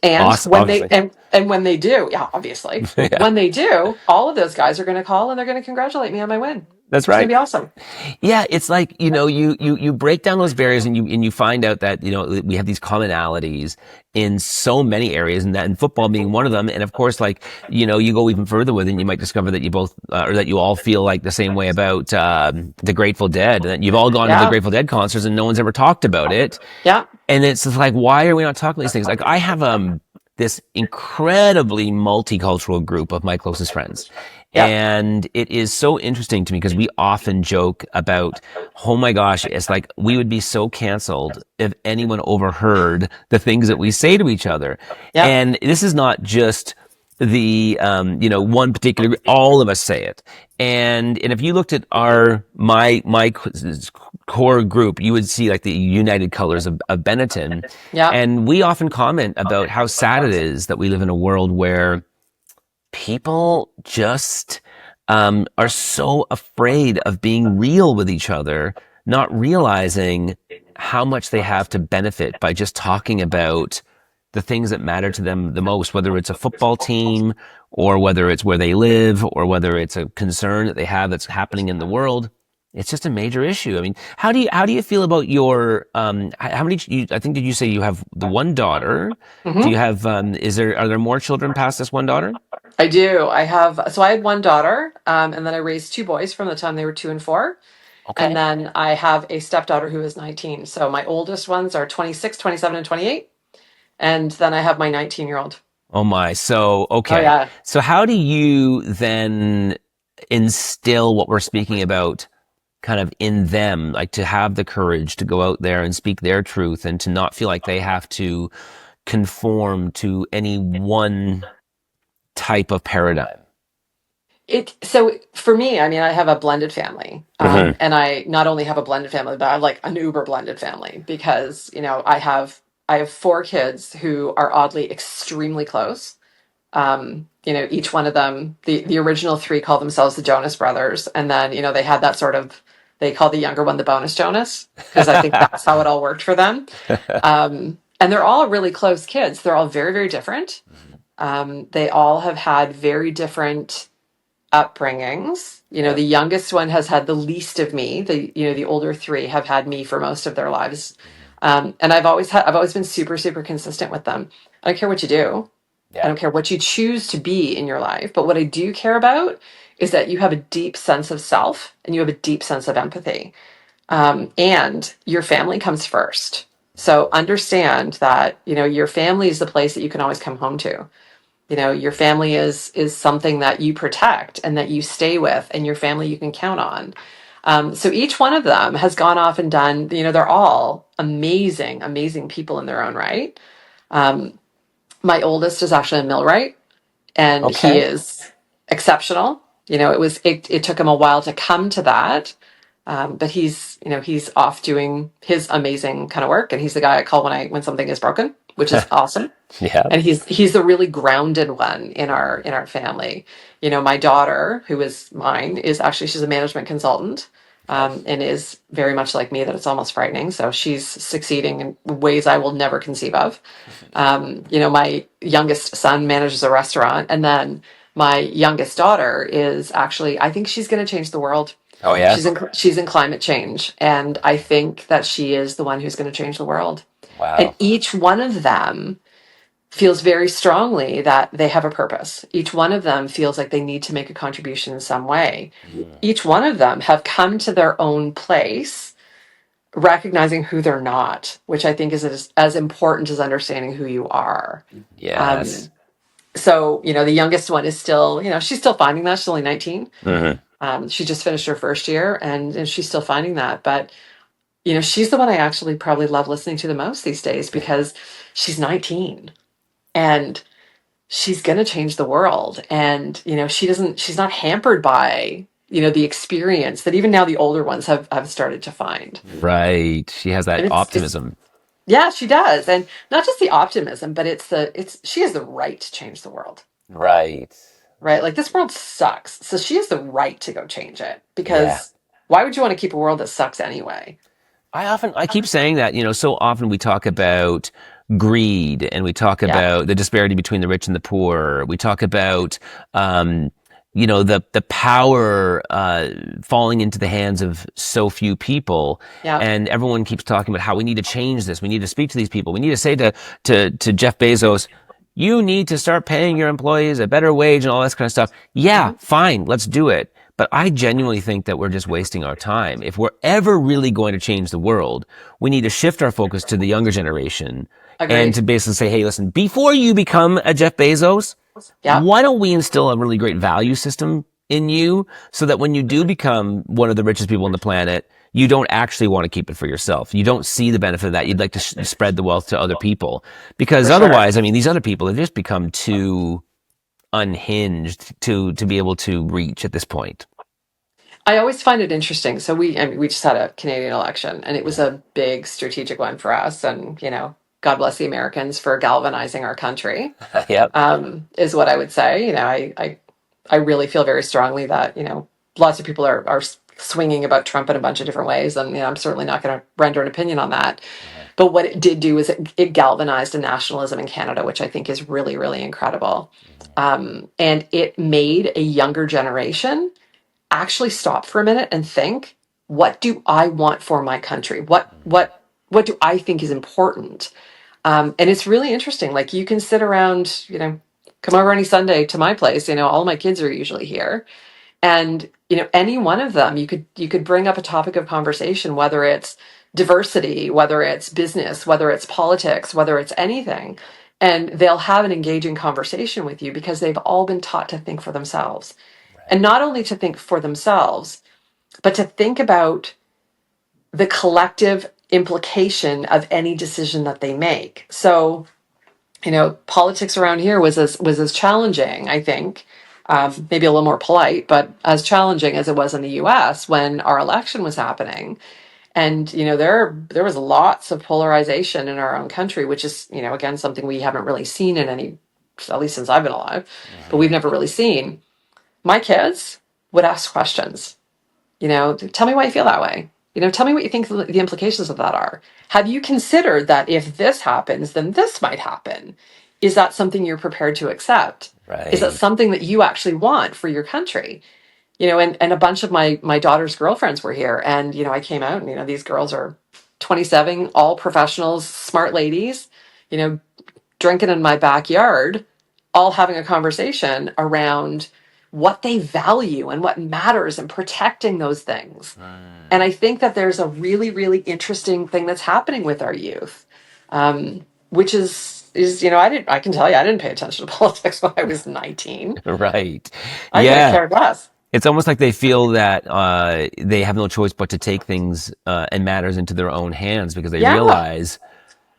And Awesome. when they Obviously. and when they do, yeah, obviously, Yeah. when they do, all of those guys are going to call and they're going to congratulate me on my win. That's It's going to right. be awesome. Yeah, it's like, you break down those barriers and you find out that, we have these commonalities in so many areas and that in football being one of them. And of course, like, you go even further with it and you might discover that you both, or that you all feel like the same way about, the Grateful Dead, and that you've all gone to the Yeah, Grateful Dead concerts and no one's ever talked about it. yeah, And it's just like, why are we not talking about these things? Like, I have, this incredibly multicultural group of my closest friends. yeah. And it is so interesting to me because we often joke about, oh my gosh, it's like we would be so canceled if anyone overheard the things that we say to each other. Yeah. And this is not just the, one particular, all of us say it. And if you looked at my core group, you would see like the united colors of Benetton. Yeah. And we often comment about how sad it is that we live in a world where people just are so afraid of being real with each other, not realizing how much they have to benefit by just talking about the things that matter to them the most, whether it's a football team or whether it's where they live or whether it's a concern that they have that's happening in the world. It's just a major issue. I mean, how do you feel about your how many I think did you say you have the one daughter? Do you Hmm. have are there more children past this one daughter? I do. I had one daughter, and then I raised two boys from the time they were 2 and 4. And Okay. then I have a stepdaughter who is 19. So my oldest ones are 26, 27, and 28. And then I have my 19-year-old. Oh my. So, Oh, okay. yeah. So how do you then instill what we're speaking about kind of in them, like to have the courage to go out there and speak their truth and to not feel like they have to conform to any one type of paradigm? So for me, I mean, I have a blended family, Hmm. and I not only have a blended family, but I have like an uber blended family because I have 4 kids who are oddly extremely close. Each one of them, the original 3 call themselves the Jonas Brothers, and then they had that sort of they call the younger one the bonus Jonas because I think that's how it all worked for them. And they're all really close kids. They're all very very different. They all have had very different upbringings. Yeah. The youngest one has had the least of me. The older 3 have had me for most of their lives. And I've always been super, super consistent with them. I don't care what you do. I Yeah. don't care what you choose to be in your life. But what I do care about is that you have a deep sense of self and you have a deep sense of empathy. And your family comes first. So understand that, your family is the place that you can always come home to. Your family is something that you protect and that you stay with, and your family you can count on. So each one of them has gone off and done, they're all amazing, amazing people in their own right. Um, my oldest is actually a millwright, and he Okay. is exceptional. It took him a while to come to that, but he's off doing his amazing kind of work, and he's the guy I call when something is broken, which is awesome. Yeah. And he's the really grounded one in our family. My daughter, who is mine, is actually she's a management consultant, Okay. and is very much like me that it's almost frightening. So she's succeeding in ways I will never conceive of. My youngest son manages a restaurant, and then my youngest daughter is actually I think she's going to change the world. Oh yeah. She's in climate change, and I think that she is the one who's going to change the world. And Wow. each one of them feels very strongly that they have a purpose. Each one of them feels like they need to make a contribution in some way. Mm. Each one of them have come to their own place, recognizing who they're not, which I think is as important as understanding who you are. Yes. Um, so, the youngest one is still, she's still finding that. She's only 19. Hmm. She just finished her first year and she's still finding that. But, she's the one I actually probably love listening to the most these days because she's 19. And she's going to change the world. And, she's not hampered by, the experience that even now the older ones have started to find. Right. She has that And it's, optimism. yeah, she does. And not just the optimism, but she has the right to change the world, Right. right? Like this world sucks. So she has the right to go change it Yeah. because why would you want to keep a world that sucks anyway? I keep saying that, so often we talk about greed and we talk Yeah. about the disparity between the rich and the poor. We talk about, the power, falling into the hands of so few people. Yeah. And everyone keeps talking about how we need to change this. We need to speak to these people. We need to say to Jeff Bezos, you need to start paying your employees a better wage and all this kind of stuff. Yeah, Hmm. fine. Let's do it. But I genuinely think that we're just wasting our time. If we're ever really going to change the world, we need to shift our focus to the younger generation and Agreed. to basically say, hey, listen, before you become a Jeff Bezos, Yeah. why don't we instill a really great value system in you so that when you do become one of the richest people on the planet, you don't actually want to keep it for yourself. You don't see the benefit of that. You'd like to spread the wealth to other people because For sure. otherwise, I mean, these other people have just become too unhinged to be able to reach at this point. I always find it interesting. So I mean, we just had a Canadian election, and it was Yeah. a big strategic one for us. And God bless the Americans for galvanizing our country. Yep. Is what I would say. I really feel very strongly that lots of people are swinging about Trump in a bunch of different ways, and I'm certainly not going to render an opinion on that. Uh-huh. But what it did do is it galvanized a nationalism in Canada, which I think is really, really incredible. And it made a younger generation actually stop for a minute and think, what do I want for my country? What do I think is important? And it's really interesting. Like, you can sit around, come over any Sunday to my place. All my kids are usually here, and any one of them, you could bring up a topic of conversation, whether it's diversity, whether it's business, whether it's politics, whether it's anything, and they'll have an engaging conversation with you because they've all been taught to think for themselves, and Right. not only to think for themselves, but to think about the collective implication of any decision that they make. So, politics around here was as challenging, I think, maybe a little more polite, but as challenging as it was in the U.S. when our election was happening. And there was lots of polarization in our own country, which is again something we haven't really seen in any, at least since I've been alive, but Hmm. we've never really seen. My kids would ask questions. Tell me why you feel that way. Tell me what you think the implications of that are. Have you considered that if this happens, then this might happen? Is that something you're prepared to accept? Is that Right. something that you actually want for your country? And a bunch of my daughter's girlfriends were here, and I came out, and these girls are 27, all professionals, smart ladies, you know, drinking in my backyard, all having a conversation around what they value and what matters and protecting those things. And Mm. I think that there's a really, really interesting thing that's happening with our youth, which is I can tell you, I didn't pay attention to politics when I was 19. Right. I could have Yeah. cared less. It's almost like they feel that they have no choice but to take things and matters into their own hands because they Yeah, realize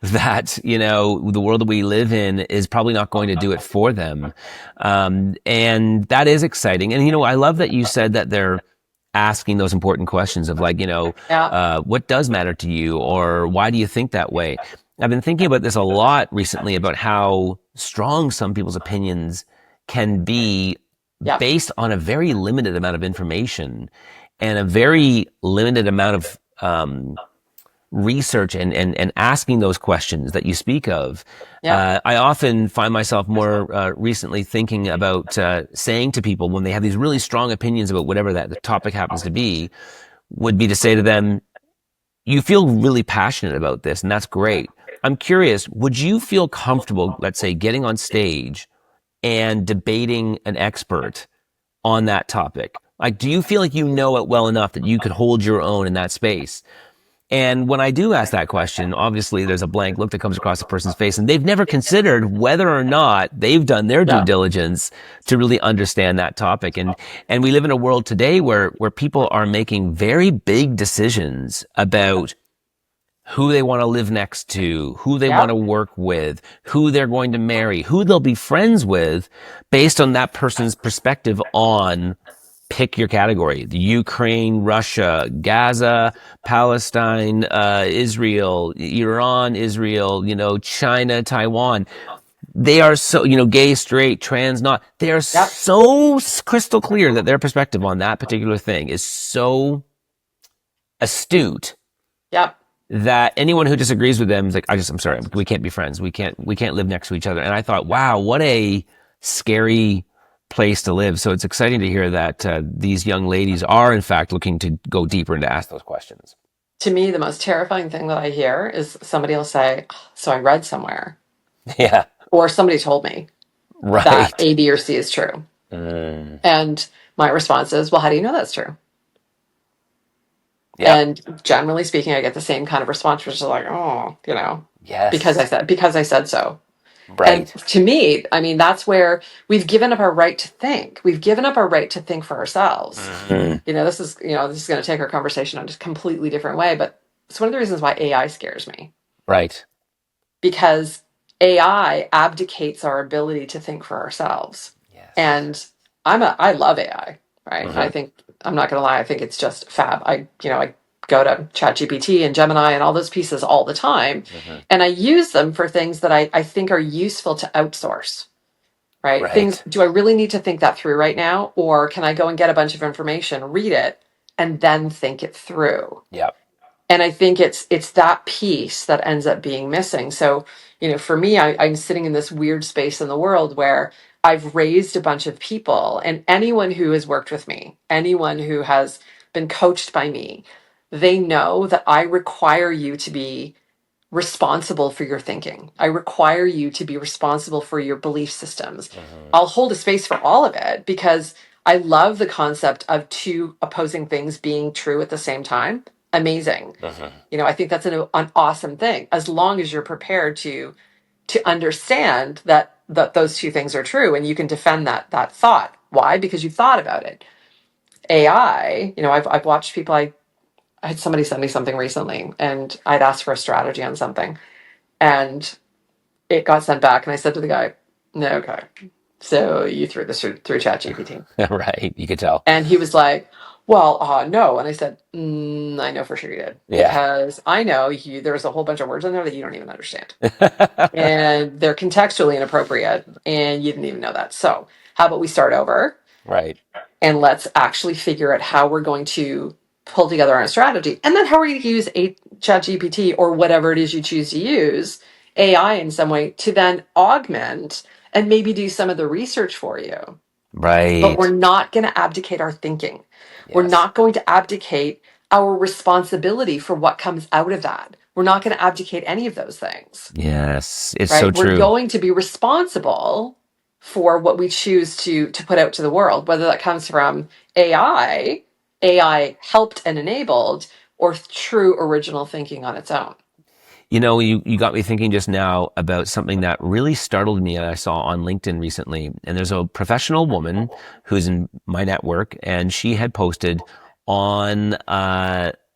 that the world that we live in is probably not going to do it for them, and that is exciting. And I love that you said that they're asking those important questions of like yeah, what does matter to you, or why do you think that way. I've been thinking about this a lot recently about how strong some people's opinions can be yeah, based on a very limited amount of information and a very limited amount of research and asking those questions that you speak of. yeah, I often find myself more recently thinking about saying to people when they have these really strong opinions about whatever that the topic happens to be, would be to say to them, you feel really passionate about this, and that's great. I'm curious, would you feel comfortable, let's say, getting on stage and debating an expert on that topic? Like, do you feel like you know it well enough that you could hold your own in that space? And when I do ask that question, obviously there's a blank look that comes across a person's face, and they've never considered whether or not they've done their due yeah, diligence to really understand that topic. And we live in a world today where people are making very big decisions about who they want to live next to, who they want yeah, to work with, who they're going to marry, who they'll be friends with, based on that person's perspective on, pick your category: the Ukraine, Russia, Gaza, Palestine, Israel, Iran, Israel, China, Taiwan. They are so, gay, straight, trans, not, they are yeah, so crystal clear that their perspective on that particular thing is so astute yeah. that anyone who disagrees with them is like, I'm sorry, we can't be friends. We can't live next to each other. And I thought, wow, what a scary place to live. So it's exciting to hear that these young ladies are in fact looking to go deeper and to ask those questions. To me, the most terrifying thing that I hear is somebody will say, "Oh, so I read somewhere," Yeah. or somebody told me that Right. A, B, or C is true. Mm. And my response is, well, how do you know that's true? Yeah. And generally speaking, I get the same kind of response, which is like, oh, Yes. because I said so. And Right. to me, I mean, that's where we've given up our right to think. We've given up our right to think for ourselves. Mhm. This is going to take our conversation on a completely different way, but it's one of the reasons why AI scares me, Right. because AI abdicates our ability to think for ourselves. Yes. And I love AI, right? I Mhm. think I'm not going to lie. I think it's just fab. I go to ChatGPT and Gemini and all those pieces all the time. Mhm. And I use them for things that I think are useful to outsource, right? Things, Right. do I really need to think that through right now? Or can I go and get a bunch of information, read it, and then think it through? Yep. And I think it's that piece that ends up being missing. So, for me, I'm sitting in this weird space in the world where I've raised a bunch of people, and anyone who has worked with me, anyone who has been coached by me, they know that I require you to be responsible for your thinking. I require you to be responsible for your belief systems. Mhm. I'll hold a space for all of it because I love the concept of two opposing things being true at the same time. Amazing. Mhm. I think that's an awesome thing as long as you're prepared to understand that those two things are true and you can defend that thought. Why? Because you thought about it. AI, I've watched people. I had somebody send me something recently, and I'd asked for a strategy on something, and it got sent back, and I said to the guy, "No, okay, so you threw this through ChatGPT." Right. You could tell. And he was like, "Well, no." And I said, I know for sure you did, Yeah. because I know there's a whole bunch of words in there that you don't even understand, and they're contextually inappropriate, and you didn't even know that. So how about we start over, Right. and let's actually figure out how we're going to pull together our strategy. And then how are you going to use a ChatGPT or whatever it is you choose to use, AI in some way, to then augment and maybe do some of the research for you. But we're Right. not going to abdicate our thinking. We're Yes. not going to abdicate our responsibility for what comes out of that. We're not going to abdicate any of those things, Yes. It's so right? We're true. going to be responsible for what we choose to put out to the world, whether that comes from AI helped and enabled, or true original thinking on its own. You got me thinking just now about something that really startled me and I saw on LinkedIn recently. And there's a professional woman who's in my network and she had posted on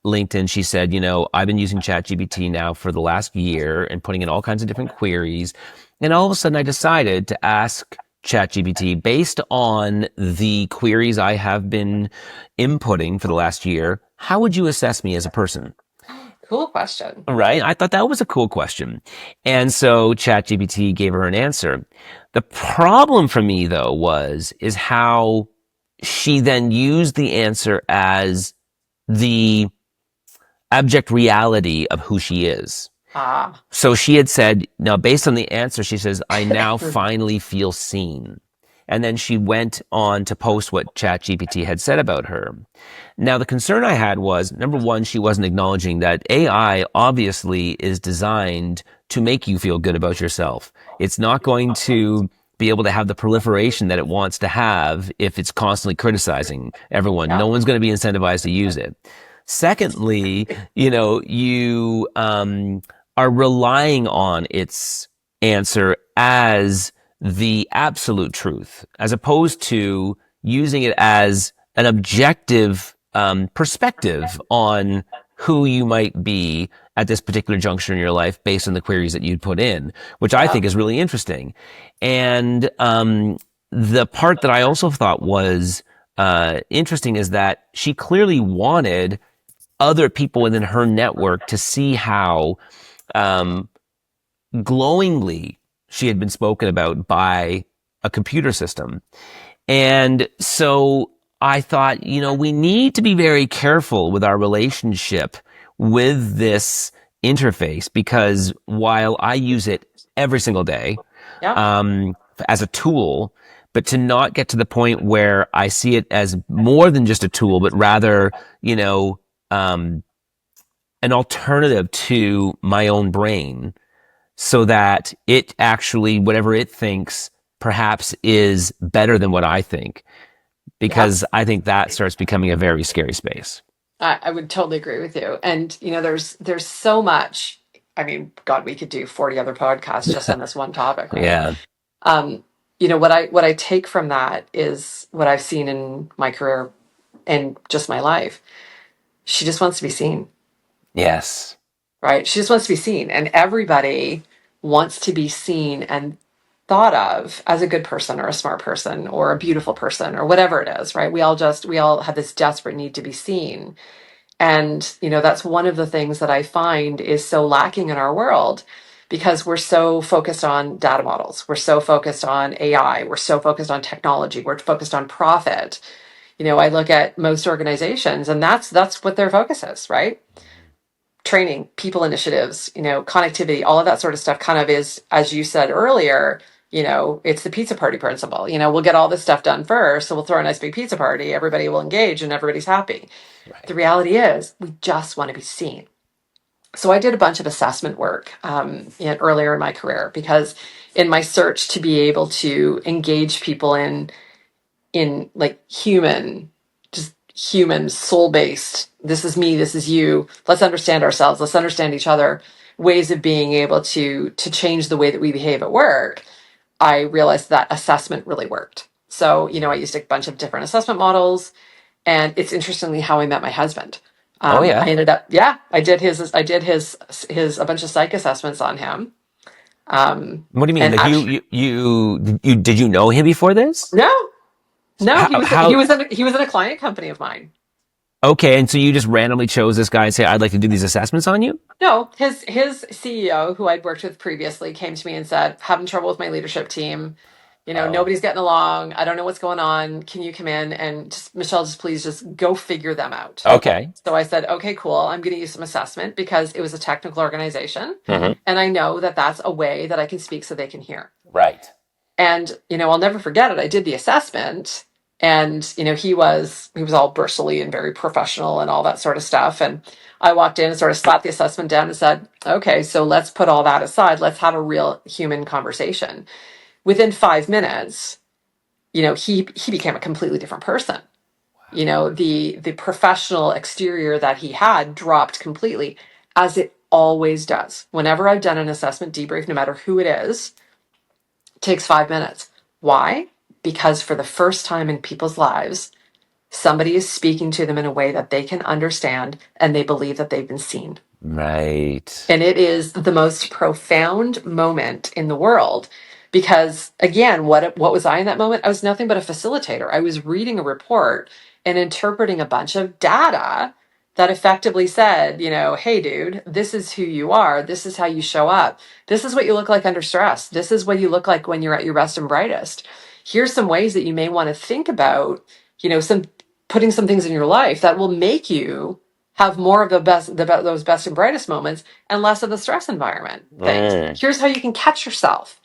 LinkedIn, she said, I've been using ChatGPT now for the last year and putting in all kinds of different queries. And all of a sudden I decided to ask ChatGPT based on the queries I have been inputting for the last year, how would you assess me as a person? Cool question. Right? I thought that was a cool question. And so ChatGPT gave her an answer. The problem for me though is how she then used the answer as the abject reality of who she is. Ah. So she had said, now based on the answer, she says, I now finally feel seen. And then she went on to post what ChatGPT had said about her. Now, the concern I had was, number one, she wasn't acknowledging that AI obviously is designed to make you feel good about yourself. It's not going to be able to have the proliferation that it wants to have if it's constantly criticizing everyone. Yeah. No one's going to be incentivized to use it. Secondly, you are relying on its answer as the absolute truth, as opposed to using it as an objective perspective on who you might be at this particular juncture in your life based on the queries that you'd put in, which I Yeah. think is really interesting. And the part that I also thought was interesting is that she clearly wanted other people within her network to see how um, glowingly she had been spoken about by a computer system. And so I thought, we need to be very careful with our relationship with this interface because while I use it every single day, Yeah. um, as a tool, but to not get to the point where I see it as more than just a tool, but rather, um, an alternative to my own brain so that it actually, whatever it thinks, perhaps is better than what I think, Yeah. because I think that starts becoming a very scary space. I would totally agree with you. And there's so much. I mean, God, we could do 40 other podcasts just on this one topic, right? Yeah. Um, what I take from that is what I've seen in my career and just my life. She just wants to be seen, Yes. right? She just wants to be seen, and everybody wants to be seen, and thought of as a good person or a smart person or a beautiful person or whatever it is, right? We all have this desperate need to be seen. And, that's one of the things that I find is so lacking in our world because we're so focused on data models. We're so focused on AI. We're so focused on technology. We're focused on profit. I look at most organizations and that's what their focus is, right? Training, people initiatives, connectivity, all of that sort of stuff kind of is, as you said earlier, it's the pizza party principle. We'll get all this stuff done first. So we'll throw a nice big pizza party. Everybody will engage and everybody's happy. The Right. reality is we just want to be seen. So I did a bunch of assessment work earlier in my career because in my search to be able to engage people in like just human, soul based, this is me, this is you, let's understand ourselves, let's understand each other, ways of being able to change the way that we behave at work, I realized that assessment really worked. So, I used a bunch of different assessment models, and it's interestingly how I met my husband. Oh yeah. I ended up, yeah, I did his a bunch of psych assessments on him. What do you mean? And Like actually, did you know him before this? no, no, How how he was in a client company of mine. okay, and so you just randomly chose this guy and say, I'd like to do these assessments on you? No, his CEO, who I'd worked with previously, came to me and said, "Having trouble with my leadership team. Oh. Nobody's getting along. I don't know what's going on. Can you come in and just Michelle, just please just go figure them out." Okay. So I said, "Okay, cool. I'm going to use some assessment because it was a technical organization, Hmm. and I know that that's a way that I can speak so they can hear." Right. And I'll never forget it. I did the assessment, and he was all bristly and very professional and all that sort of stuff. And I walked in and sort of slapped the assessment down and said, "Okay, so let's put all that aside. Let's have a real human conversation." Within 5 minutes, he became a completely different person. The professional exterior that he had dropped completely, as it always does. Whenever I've done an assessment debrief, no matter who it is, it takes 5 minutes. Why? Because for the first time in people's lives, somebody is speaking to them in a way that they can understand and they believe that they've been seen. Right. And it is the most profound moment in the world because, again, what was I in that moment? I was nothing but a facilitator. I was reading a report and interpreting a bunch of data that effectively said, hey, dude, this is who you are. This is how you show up. This is what you look like under stress. This is what you look like when you're at your best and brightest. Here's some ways that you may want to think about, some putting some things in your life that will make you have more of those best and brightest moments and less of the stress environment things. Mm. Here's how you can catch yourself.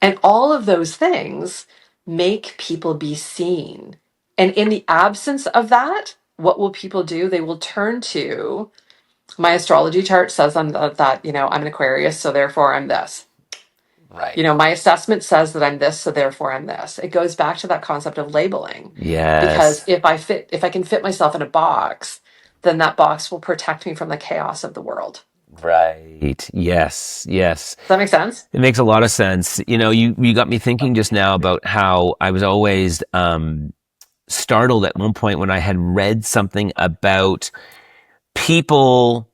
And all of those things make people be seen. And in the absence of that, what will people do? They will turn to my astrology chart says I'm an Aquarius, so therefore I'm this. Right. My assessment says that I'm this, so therefore I'm this. It goes back to that concept of labeling. Because Yes. if I can fit myself in a box, then that box will protect me from the chaos of the world. Right. Yes. Yes. Does that make sense? It makes a lot of sense. You got me thinking just now about how I was always startled at one point when I had read something about people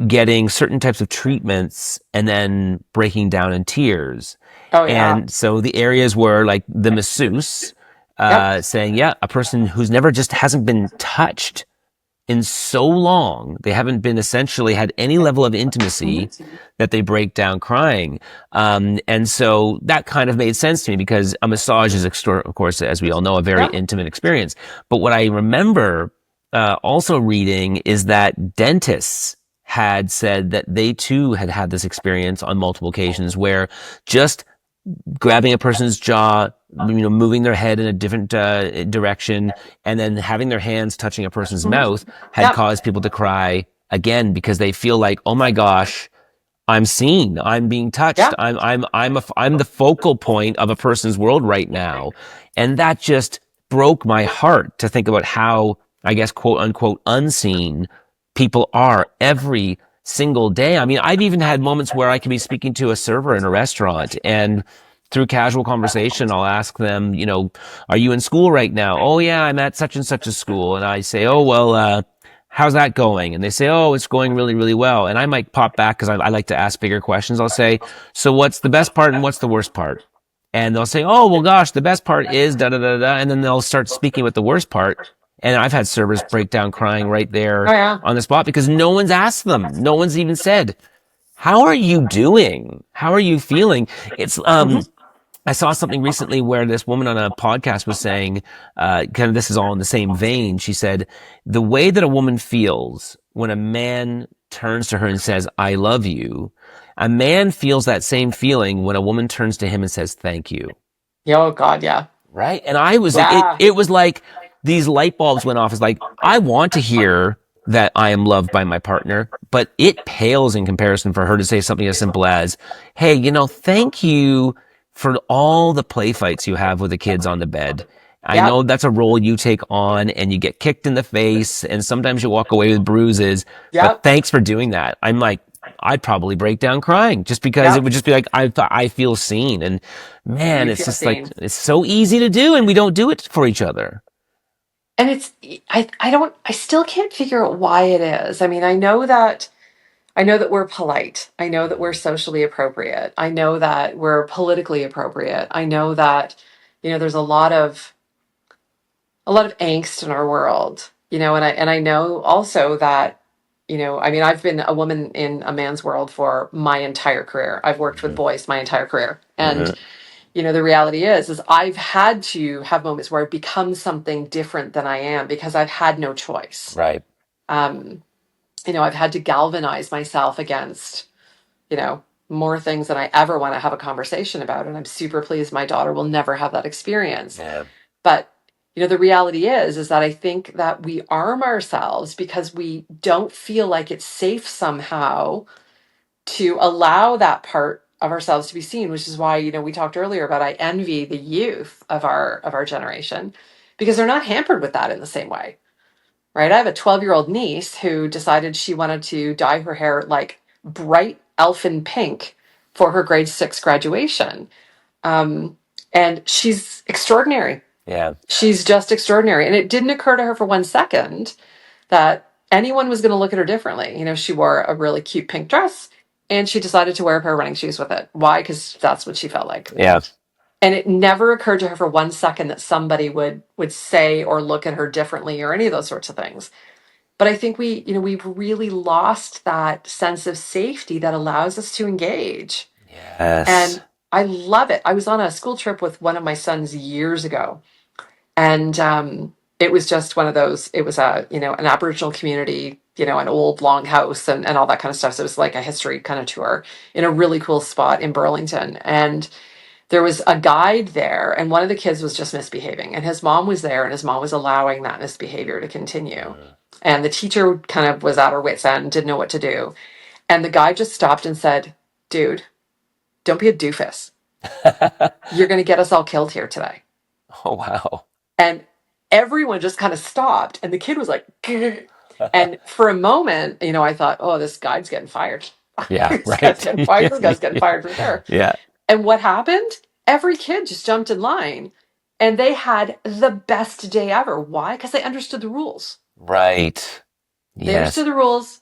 getting certain types of treatments and then breaking down in tears. Oh yeah. And so the areas were like the masseuse Yep. saying, yeah, a person who's never just hasn't been touched in so long, they haven't been essentially had any level of intimacy that they break down crying. And so that kind of made sense to me because a massage is, of course, as we all know, a very Yep. intimate experience. But what I remember also reading is that dentists had said that they too had had this experience on multiple occasions where just grabbing a person's jaw, moving their head in a different direction, and then having their hands touching a person's mouth had Yep. caused people to cry again because they feel like, oh my gosh, I'm seen, I'm being touched, Yep. I'm the focal point of a person's world right now, and that just broke my heart to think about how, I guess, quote unquote, unseen people are every single day. I mean, I've even had moments where I can be speaking to a server in a restaurant and through casual conversation, I'll ask them, are you in school right now? Oh yeah, I'm at such and such a school. And I say, oh, well, how's that going? And they say, oh, it's going really, really well. And I might pop back because I like to ask bigger questions. I'll say, so what's the best part and what's the worst part? and they'll say, "Oh, well, gosh, the best part is da da da da," and then they'll start speaking with the worst part. And I've had servers break down crying right Oh there yeah. on the spot because no one's asked them. No one's even said, "How are you doing? How are you feeling?" It's Hmm. I saw something recently where this woman on a podcast was saying, kind of this is all in the same vein. She said, the way that a woman feels when a man turns to her and says, "I love you," a man feels that same feeling when a woman turns to him and says, "Thank you." Yeah, oh God, yeah. Right? And I was like, Yeah. it was like these light bulbs went off. It's like, I want to hear that I am loved by my partner, but it pales in comparison for her to say something as simple as, "Hey, thank you for all the play fights you have with the kids on the bed. I Yep. know that's a role you take on and you get kicked in the face and sometimes you walk away with bruises, but Yep. thanks for doing that." I'm like, I'd probably break down crying just because it Yep. would just be like, I feel seen. And man, You it's feel just like, seen. it's so easy to do and we don't do it for each other. And I still can't figure out why it is. I mean, I know that we're polite. I know that we're socially appropriate. I know that we're politically appropriate. I know that, there's a lot of angst in our world, and I know also that, I mean, I've been a woman in a man's world for my entire career. I've worked with Mhm. boys my entire career. And, Mhm. the reality is I've had to have moments where I've become something different than I am because I've had no choice. Right. Um, I've had to galvanize myself against, more things than I ever want to have a conversation about. And I'm super pleased my daughter will never have that experience. Yeah. But, the reality is that I think that we arm ourselves because we don't feel like it's safe somehow to allow that part of ourselves to be seen, which is why, we talked earlier about I envy the youth of our generation because they're not hampered with that in the same way. Right? I have a 12-year-old niece who decided she wanted to dye her hair like bright elfin pink for her grade 6 graduation. Um, and she's extraordinary. Yeah. She's just extraordinary. And it didn't occur to her for 1 second that anyone was going to look at her differently. She wore a really cute pink dress and she decided to wear a pair of running shoes with it. Why? Because that's what she felt like. Yeah. And it never occurred to her for 1 second that somebody would say or look at her differently or any of those sorts of things. But I think we've really lost that sense of safety that allows us to engage. Yes. And I love it. I was on a school trip with one of my sons years ago, and it was just one of those. It was an Aboriginal community, an old long house and all that kind of stuff. So it was like a history kind of tour in a really cool spot in Burlington. And there was a guide there, and one of the kids was just misbehaving, and his mom was there, and his mom was allowing that misbehavior to continue. And the teacher kind of was at her wits' end, didn't know what to do. And the guy just stopped and said, "Dude, don't be a doofus. You're going to get us all killed here today." Oh, wow. And everyone just kind of stopped. And the kid was like, and for a moment, I thought, oh, this guy's getting fired. Yeah. This guy's Right. getting fired. This guy's getting fired for sure. Yeah. And what happened? Every kid just jumped in line and they had the best day ever. Why? Because they understood the rules. Right. They Yes. understood the rules.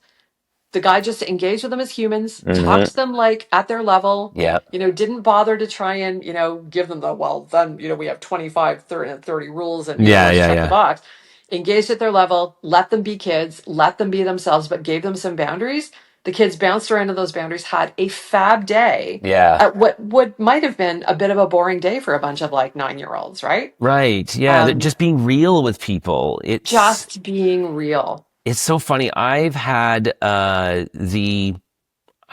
The guy just engaged with them as humans, talked Hmm. to them like at their level, Yeah. didn't bother to try and, give them the, well, then, we have 25, 30, and 30 rules and, Yeah. let's Yeah. check the Yeah. box. Engaged at their level, let them be kids, let them be themselves, but gave them some boundaries. The kids bounced around in those boundaries, had a fab day Yeah. at what might have been a bit of a boring day for a bunch of like 9-year-olds, right? Right. Yeah. They're Um, just being real with people. just being real. It's so funny. I've had, the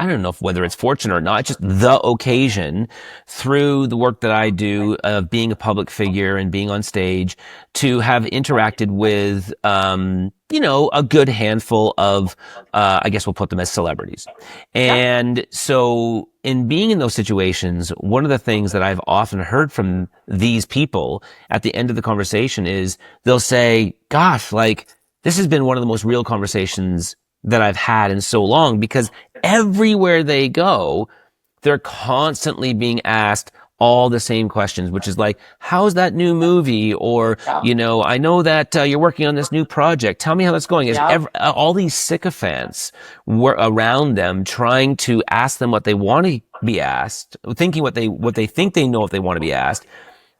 I don't know whether it's fortunate or not, just the occasion through the work that I do of being a public figure and being on stage to have interacted with, a good handful of, I guess we'll put them as celebrities. Yeah. And so in being in those situations, one of the things that I've often heard from these people at the end of the conversation is they'll say, gosh, like, this has been one of the most real conversations that I've had in so long because everywhere they go, they're constantly being asked all the same questions, which is like, how's that new movie? Or, Yeah. I know that you're working on this new project. Tell me how that's going. It's Yeah. all these sycophants were around them trying to ask them what they want to be asked, thinking what they think they know if they want to be asked.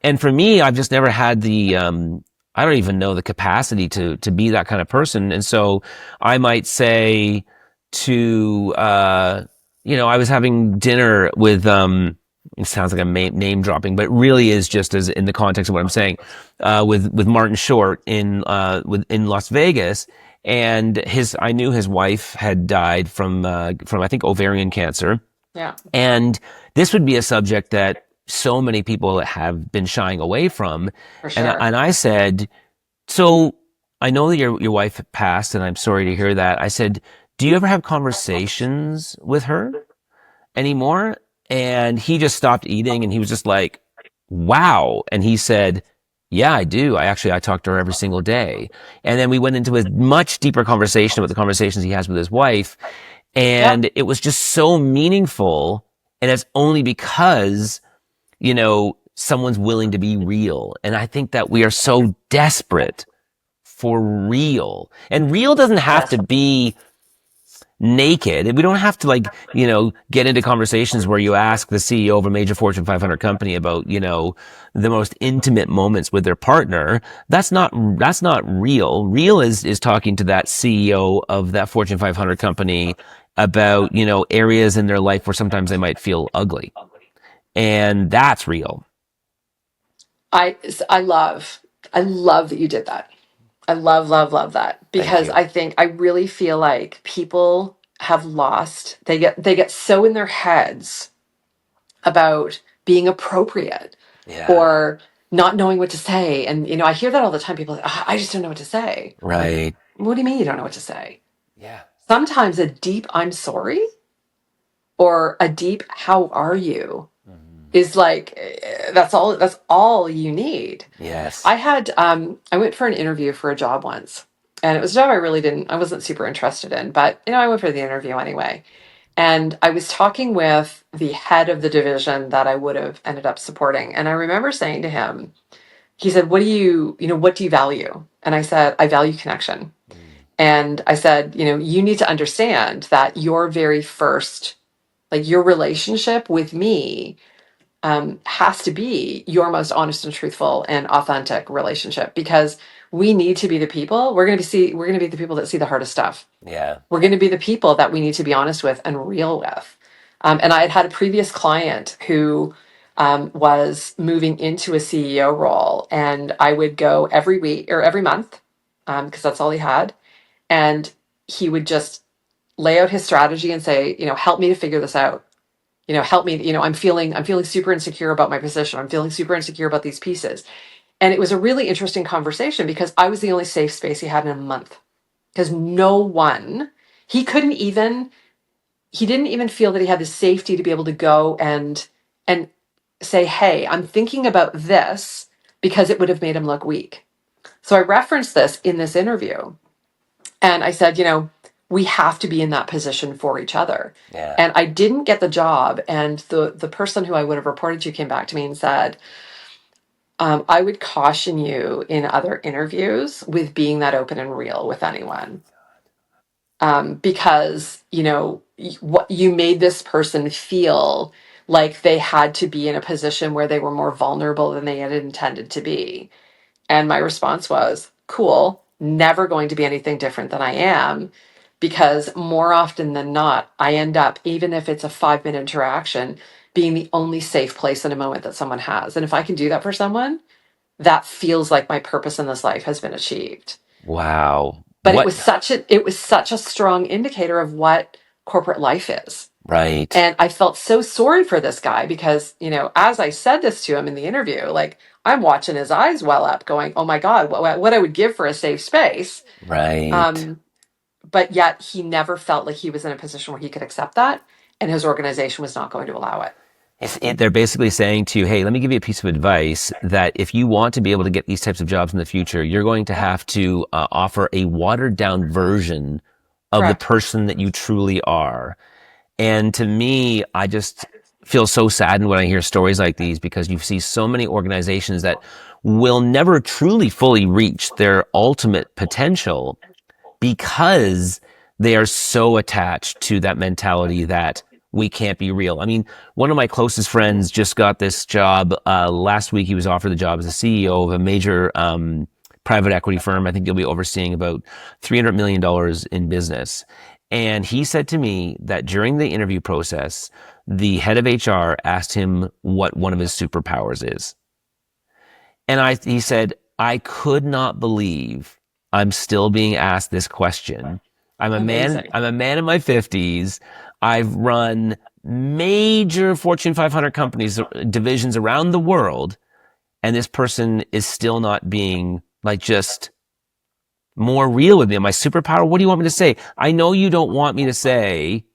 And for me, I've just never had the I don't even know the capacity to be that kind of person. And so I might say to I was having dinner with it sounds like I'm name dropping, but it really is just as in the context of what I'm saying, with Martin Short in Las Vegas. And I knew his wife had died from I think ovarian cancer. Yeah, And this would be a subject that so many people have been shying away from. for And sure. I said, so I know that your wife passed, and I'm sorry to hear that. I said, do you ever have conversations with her anymore? And he just stopped eating, and he was just like, wow. And he said, yeah, I do. I talk to her every single day. And then we went into a much deeper conversation about the conversations he has with his wife. Yep. And it was just so meaningful. And it's only because, someone's willing to be real. And I think that we are so desperate for real. And real doesn't have Yes. to be naked. We don't have to get into conversations where you ask the CEO of a major Fortune 500 company about, the most intimate moments with their partner. That's not real. Real is talking to that CEO of that Fortune 500 company about, areas in their life where sometimes they might feel ugly. And that's real. I I love I love that you did that. I love that Thank because you. I really feel like people have lost. They get so in their heads about being appropriate Yeah. or not knowing what to say. And I hear that all the time. People are like, "Ah, I just don't know what to say." Like, Right. what do you mean you don't know what to say? Yeah. Sometimes a deep "I'm sorry" or a deep "How are you" Mhm. is like that's all you need. Yes. I went for an interview for a job once, and it was a job I wasn't super interested in, but I went for the interview anyway. And I was talking with the head of the division that I would have ended up supporting. And I remember saying to him, he said, what do you value? And I said, I value connection. Mm. And I said, you need to understand that your very first, like your relationship with me has to be your most honest and truthful and authentic relationship because we need to be the people. We're going to be the people that see the hardest stuff. Yeah. We're going to be the people that we need to be honest with and real with. And I had a previous client who was moving into a CEO role, and I would go every week or every month because that's all he had, and he would just lay out his strategy and say, help me to figure this out. Help me. I'm feeling super insecure about my position. I'm feeling super insecure about these pieces. And it was a really interesting conversation because I was the only safe space he had in a month because no one, he couldn't even, he didn't even feel that he had the safety to be able to go and say, hey, I'm thinking about this because it would have made him look weak. So I referenced this in this interview and I said, we have to be in that position for each other. Yeah. And I didn't get the job. And the person who I would have reported to came back to me and said, I would caution you in other interviews with being that open and real with anyone. Because what you made this person feel like they had to be in a position where they were more vulnerable than they had intended to be. And my response was, cool, never going to be anything different than I am. Because more often than not, I end up, even if it's a 5-minute interaction, being the only safe place in a moment that someone has. And if I can do that for someone, that feels like my purpose in this life has been achieved. Wow. But it What? was such a strong indicator of what corporate life is. Right. And I felt so sorry for this guy because, as I said this to him in the interview, like I'm watching his eyes well up going, oh my God, what I would give for a safe space. Right. Um, but yet he never felt like he was in a position where he could accept that. And his organization was not going to allow it. They're basically saying to you, hey, let me give you a piece of advice that if you want to be able to get these types of jobs in the future, you're going to have to offer a watered down version of the Correct. person that you truly are. And to me, I just feel so saddened when I hear stories like these because you see so many organizations that will never truly fully reach their ultimate potential because they are so attached to that mentality that we can't be real. I mean, one of my closest friends just got this job last week. He was offered the job as a CEO of a major private equity firm. I think he'll be overseeing about $300 million in business. And he said to me that during the interview process, the head of HR asked him what one of his superpowers is. And he said, I could not believe I'm still being asked this question. Amazing. I'm a man in my 50s. I've run major Fortune 500 companies, divisions around the world. And this person is still not being like just more real with me. My superpower. What do you want me to say? I know you don't want me to say,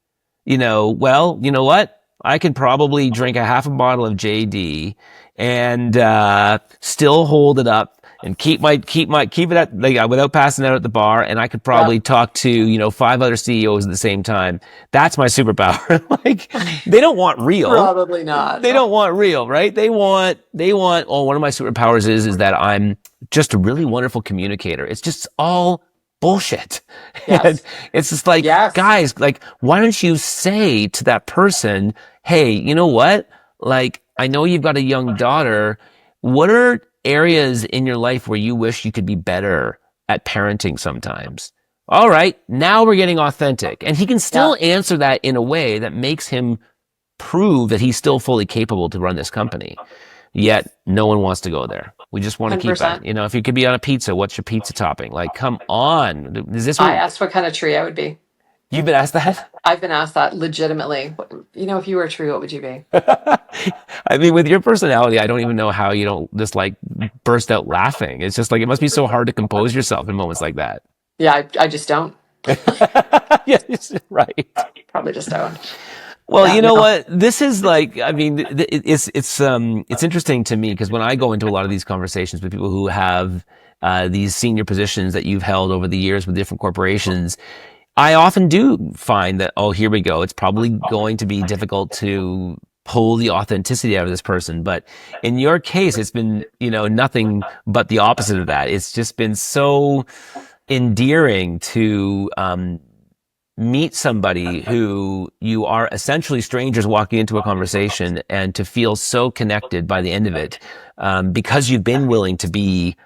well, you know what? I could probably drink a half a bottle of JD and still hold it up and keep it at like without passing out at the bar. And I could probably Yep. talk to 5 other CEOs at the same time. That's my superpower. Like they don't want real. Probably not. They don't want real, right? They want, oh, one of my superpowers is that I'm just a really wonderful communicator. It's just all bullshit. And Yes. it's just like, Yes. guys, like, why don't you say to that person, hey, you know what? Like, I know you've got a young daughter. What are areas in your life where you wish you could be better at parenting sometimes? All right. Now we're getting authentic. And he can still Yeah. answer that in a way that makes him prove that he's still fully capable to run this company. Yet no one wants to go there. We just want to keep 100%. it. If you could be on a pizza, what's your pizza topping? Like, come on. Is this I what asked what kind of tree I would be. you've been asked that? I've been asked that legitimately. If you were a tree, what would you be? I mean, with your personality, I don't even know how you don't just like burst out laughing. It's just like, it must be so hard to compose yourself in moments like that. Yeah, I just don't. Yes, right. Probably just don't. Well, Yeah, you know no. what? This is like, I mean, it's interesting to me because when I go into a lot of these conversations with people who have these senior positions that you've held over the years with different corporations, I often do find that, oh, here we go. It's probably going to be difficult to pull the authenticity out of this person. But in your case, it's been, nothing but the opposite of that. It's just been so endearing to, meet somebody who you are essentially strangers walking into a conversation and to feel so connected by the end of it, because you've been willing to be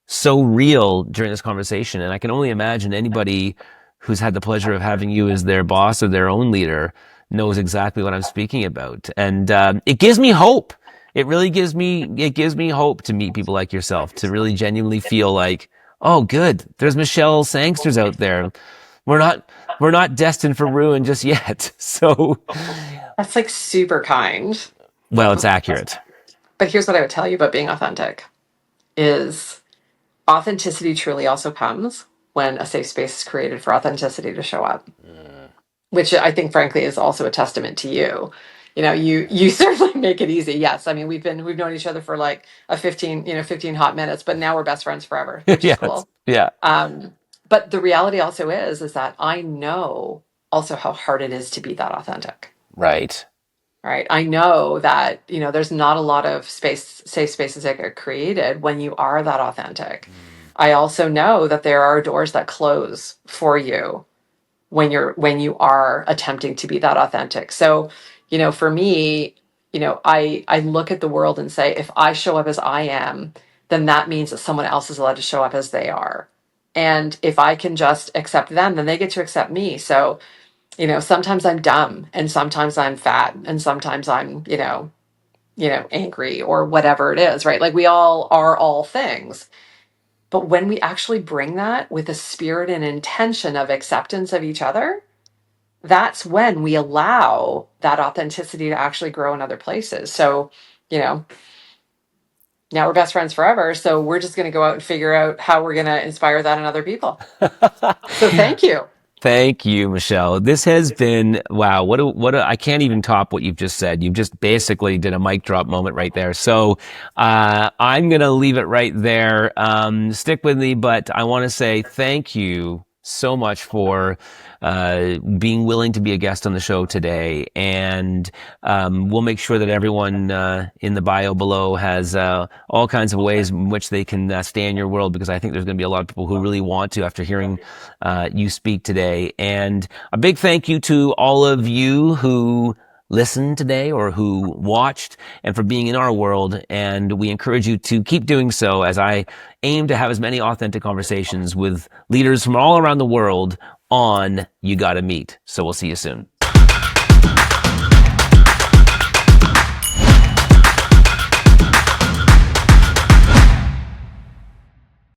so real during this conversation. And I can only imagine anybody who's had the pleasure of having you as their boss or their own leader knows exactly what I'm speaking about. And it gives me hope. It gives me hope to meet people like yourself, to really genuinely feel like, oh, good. There's Michelle Sangsters out there. We're not we're not destined for ruin just yet. So, That's like super kind. well, it's accurate. But here's what I would tell you about being authentic is authenticity truly also comes when a safe space is created for authenticity to show up, which I think frankly is also a testament to you. You certainly make it easy. Yes. I mean, we've known each other for like a 15 hot minutes, but now we're best friends forever, which is Yeah, cool. yeah, But the reality also is that I know also how hard it is to be that authentic. right. Right. I know that, there's not a lot of safe spaces that get created when you are that authentic. I also know that there are doors that close for you when you are attempting to be that authentic. So, for me, I look at the world and say, if I show up as I am, then that means that someone else is allowed to show up as they are. And if I can just accept them, then they get to accept me. So, sometimes I'm dumb and sometimes I'm fat and sometimes I'm, angry or whatever it is, right? Like we all are all things. But when we actually bring that with a spirit and intention of acceptance of each other, that's when we allow that authenticity to actually grow in other places. So, you know, now we're best friends forever. So we're just going to go out and figure out how we're going to inspire that in other people. So thank you. Thank you, Michelle. This has been, wow. I can't even top what you've just said. You've just basically did a mic drop moment right there. So, I'm going to leave it right there. Stick with me, but I want to say thank you so much for, being willing to be a guest on the show today. And, we'll make sure that everyone, in the bio below has, all kinds of ways in which they can, stay in your world, because I think there's going to be a lot of people who really want to after hearing, you speak today. And a big thank you to all of you who listened today or who watched and for being in our world. And we encourage you to keep doing so as I aim to have as many authentic conversations with leaders from all around the world on You Gotta Meet. So we'll see you soon.